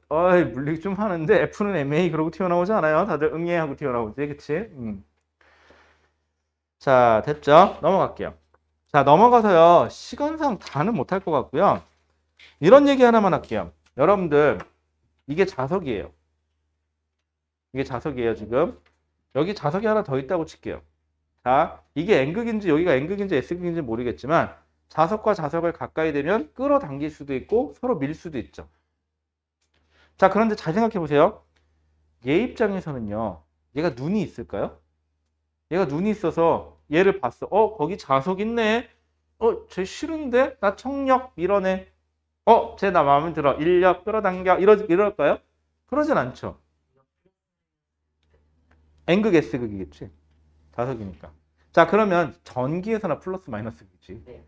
물리기 좀 하는데 F는 MA 그러고 튀어나오지 않아요. 다들 응애 하고 튀어나오지. 그치? 자, 됐죠? 넘어갈게요. 자, 넘어가서요. 시간상 다는 못할 것 같고요. 이런 얘기 하나만 할게요. 여러분들 이게 자석이에요. 이게 자석이에요, 지금. 여기 자석이 하나 더 있다고 칠게요. 자, 이게 N극인지 여기가 N극인지 S극인지 모르겠지만 자석과 자석을 가까이 대면 끌어당길 수도 있고 서로 밀 수도 있죠. 자, 그런데 잘 생각해 보세요. 얘 입장에서는요. 얘가 눈이 있을까요? 얘가 눈이 있어서 얘를 봤어. 거기 자석 있네. 쟤 싫은데? 나 청력 밀어내. 쟤 나 마음에 들어. 인력 끌어당겨. 이럴까요? 그러진 않죠. N극 S극이겠지. 자석이니까. 자, 그러면 전기에서나 플러스 마이너스겠지. 네.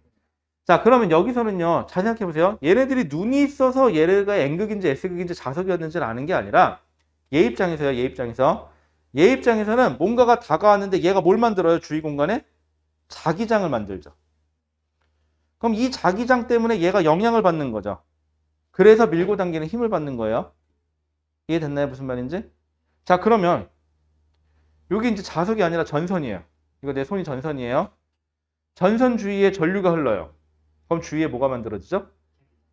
자, 그러면 여기서는요. 잘 생각해 보세요. 얘네들이 눈이 있어서 얘네가 N극인지 S극인지 자석이었는지를 아는 게 아니라 얘 입장에서요. 얘 입장에서는 뭔가가 다가왔는데 얘가 뭘 만들어요? 주위 공간에? 자기장을 만들죠. 그럼 이 자기장 때문에 얘가 영향을 받는 거죠. 그래서 밀고 당기는 힘을 받는 거예요. 이해됐나요? 무슨 말인지? 자, 그러면 여기 이제 자석이 아니라 전선이에요. 이거 내 손이 전선이에요. 전선 주위에 전류가 흘러요. 그럼 주위에 뭐가 만들어지죠?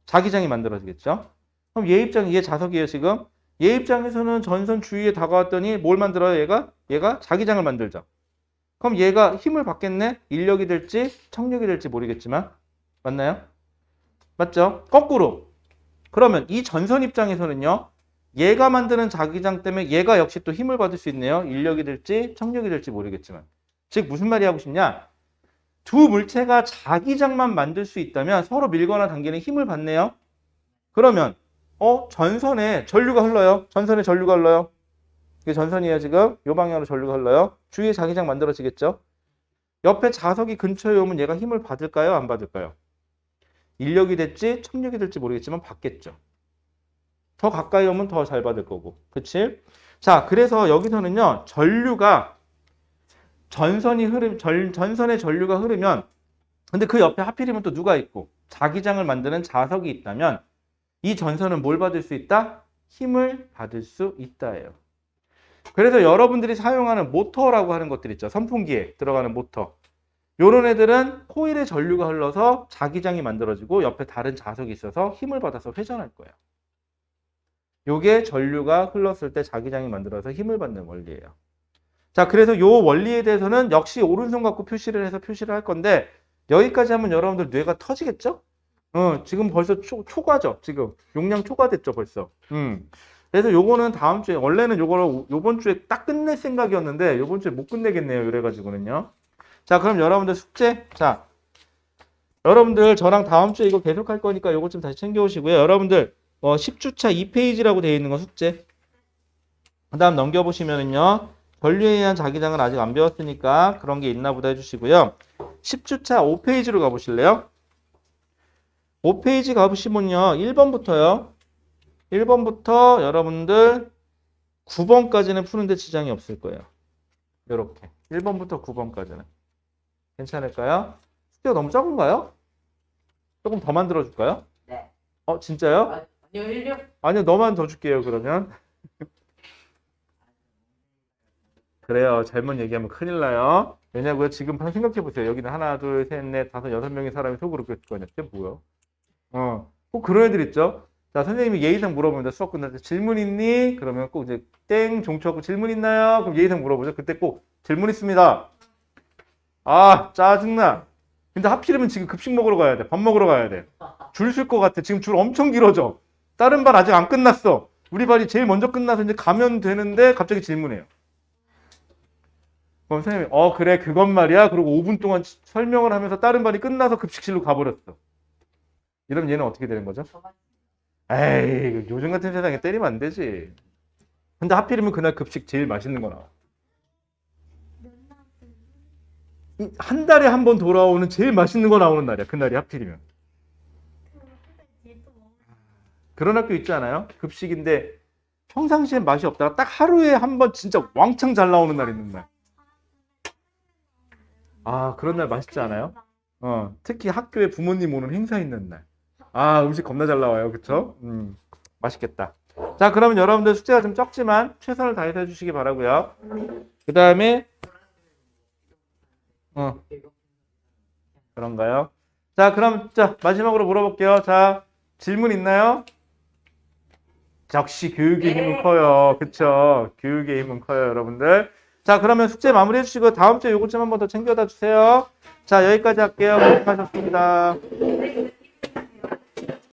자기장이 만들어지겠죠? 그럼 얘 자석이에요, 지금. 얘 입장에서는 전선 주위에 다가왔더니 뭘 만들어요, 얘가 자기장을 만들죠. 그럼 얘가 힘을 받겠네? 인력이 될지, 청력이 될지 모르겠지만. 맞나요? 맞죠? 거꾸로. 그러면 이 전선 입장에서는요, 얘가 만드는 자기장 때문에 얘가 역시 또 힘을 받을 수 있네요. 인력이 될지, 청력이 될지 모르겠지만. 즉, 무슨 말이 하고 싶냐? 두 물체가 자기장만 만들 수 있다면 서로 밀거나 당기는 힘을 받네요. 그러면 전선에 전류가 흘러요. 전선에 전류가 흘러요. 이게 전선이에요, 지금. 이 방향으로 전류가 흘러요. 주위에 자기장 만들어지겠죠. 옆에 자석이 근처에 오면 얘가 힘을 받을까요? 안 받을까요? 인력이 될지 청력이 될지 모르겠지만 받겠죠. 더 가까이 오면 더 잘 받을 거고. 그치? 자, 그래서 여기서는요. 전류가 전선에 전류가 흐르면 근데 그 옆에 하필이면 또 누가 있고 자기장을 만드는 자석이 있다면 이 전선은 뭘 받을 수 있다? 힘을 받을 수 있다예요. 그래서 여러분들이 사용하는 모터라고 하는 것들 있죠. 선풍기에 들어가는 모터. 요런 애들은 코일에 전류가 흘러서 자기장이 만들어지고 옆에 다른 자석이 있어서 힘을 받아서 회전할 거예요. 요게 전류가 흘렀을 때 자기장이 만들어서 힘을 받는 원리예요. 자, 그래서 요 원리에 대해서는 역시 오른손 갖고 표시를 해서 표시를 할 건데 여기까지 하면 여러분들 뇌가 터지겠죠? 지금 벌써 초과죠. 지금 용량 초과됐죠, 벌써. 그래서 요거는 다음 주에 원래는 요거를 요번 주에 딱 끝낼 생각이었는데 요번 주에 못 끝내겠네요. 이래가지고는요. 자, 그럼 여러분들 숙제. 자, 여러분들 저랑 다음 주에 이거 계속 할 거니까 요거 좀 다시 챙겨오시고요. 여러분들 10주차 2페이지라고 되어 있는 거 숙제. 그 다음 넘겨보시면은요. 전류에 의한 자기장은 아직 안 배웠으니까 그런 게 있나 보다 해주시고요. 10주차 5페이지로 가보실래요? 5페이지 가보시면요. 1번부터요. 1번부터 여러분들 9번까지는 푸는데 지장이 없을 거예요. 요렇게. 1번부터 9번까지는. 괜찮을까요? 숙제가 너무 적은가요? 조금 더 만들어줄까요? 네. 진짜요? 아니요, 1년. 아니요, 너만 더 줄게요, 그러면. 그래요. 잘못 얘기하면 큰일 나요. 왜냐고요? 지금 생각해보세요. 여기는 하나, 둘, 셋, 넷, 다섯, 여섯 명의 사람이 속으로 그랬을 거 아니야. 그게 뭐야? 꼭 그런 애들 있죠? 자, 선생님이 예의상 물어봅니다. 수업 끝날 때 질문 있니? 그러면 꼭 이제 땡 종초하고 질문 있나요? 그럼 예의상 물어보죠. 그때 꼭 질문 있습니다. 아, 짜증나. 근데 하필이면 지금 급식 먹으러 가야 돼. 밥 먹으러 가야 돼. 줄 쓸 것 같아. 지금 줄 엄청 길어져. 다른 반 아직 안 끝났어. 우리 반이 제일 먼저 끝나서 이제 가면 되는데 갑자기 질문해요. 그럼 선생님이 그래 그건 말이야. 그리고 5분 동안 설명을 하면서 다른 반이 끝나서 급식실로 가버렸어. 이러면 얘는 어떻게 되는 거죠? 에이, 요즘 같은 세상에 때리면 안 되지. 근데 하필이면 그날 급식 제일 맛있는 거 나와. 한 달에 한 번 돌아오는 제일 맛있는 거 나오는 날이야. 그날이 하필이면. 그런 학교 있지 않아요? 급식인데 평상시엔 맛이 없다가 딱 하루에 한 번 진짜 왕창 잘 나오는 날 있는 날. 아, 그런 날 맛있지 않아요? 특히 학교에 부모님 오는 행사 있는 날. 아, 음식 겁나 잘 나와요. 그쵸? 맛있겠다. 자, 그러면 여러분들 숙제가 좀 적지만 최선을 다해서 해주시기 바라고요. 그 다음에 그런가요? 자, 그럼 자 마지막으로 물어볼게요. 자, 질문 있나요? 역시 교육의 힘은 커요. 그쵸? 교육의 힘은 커요, 여러분들. 자, 그러면 숙제 마무리해 주시고 다음 주에 요것 좀 한 번 더 챙겨다 주세요. 자, 여기까지 할게요. 고생하셨습니다.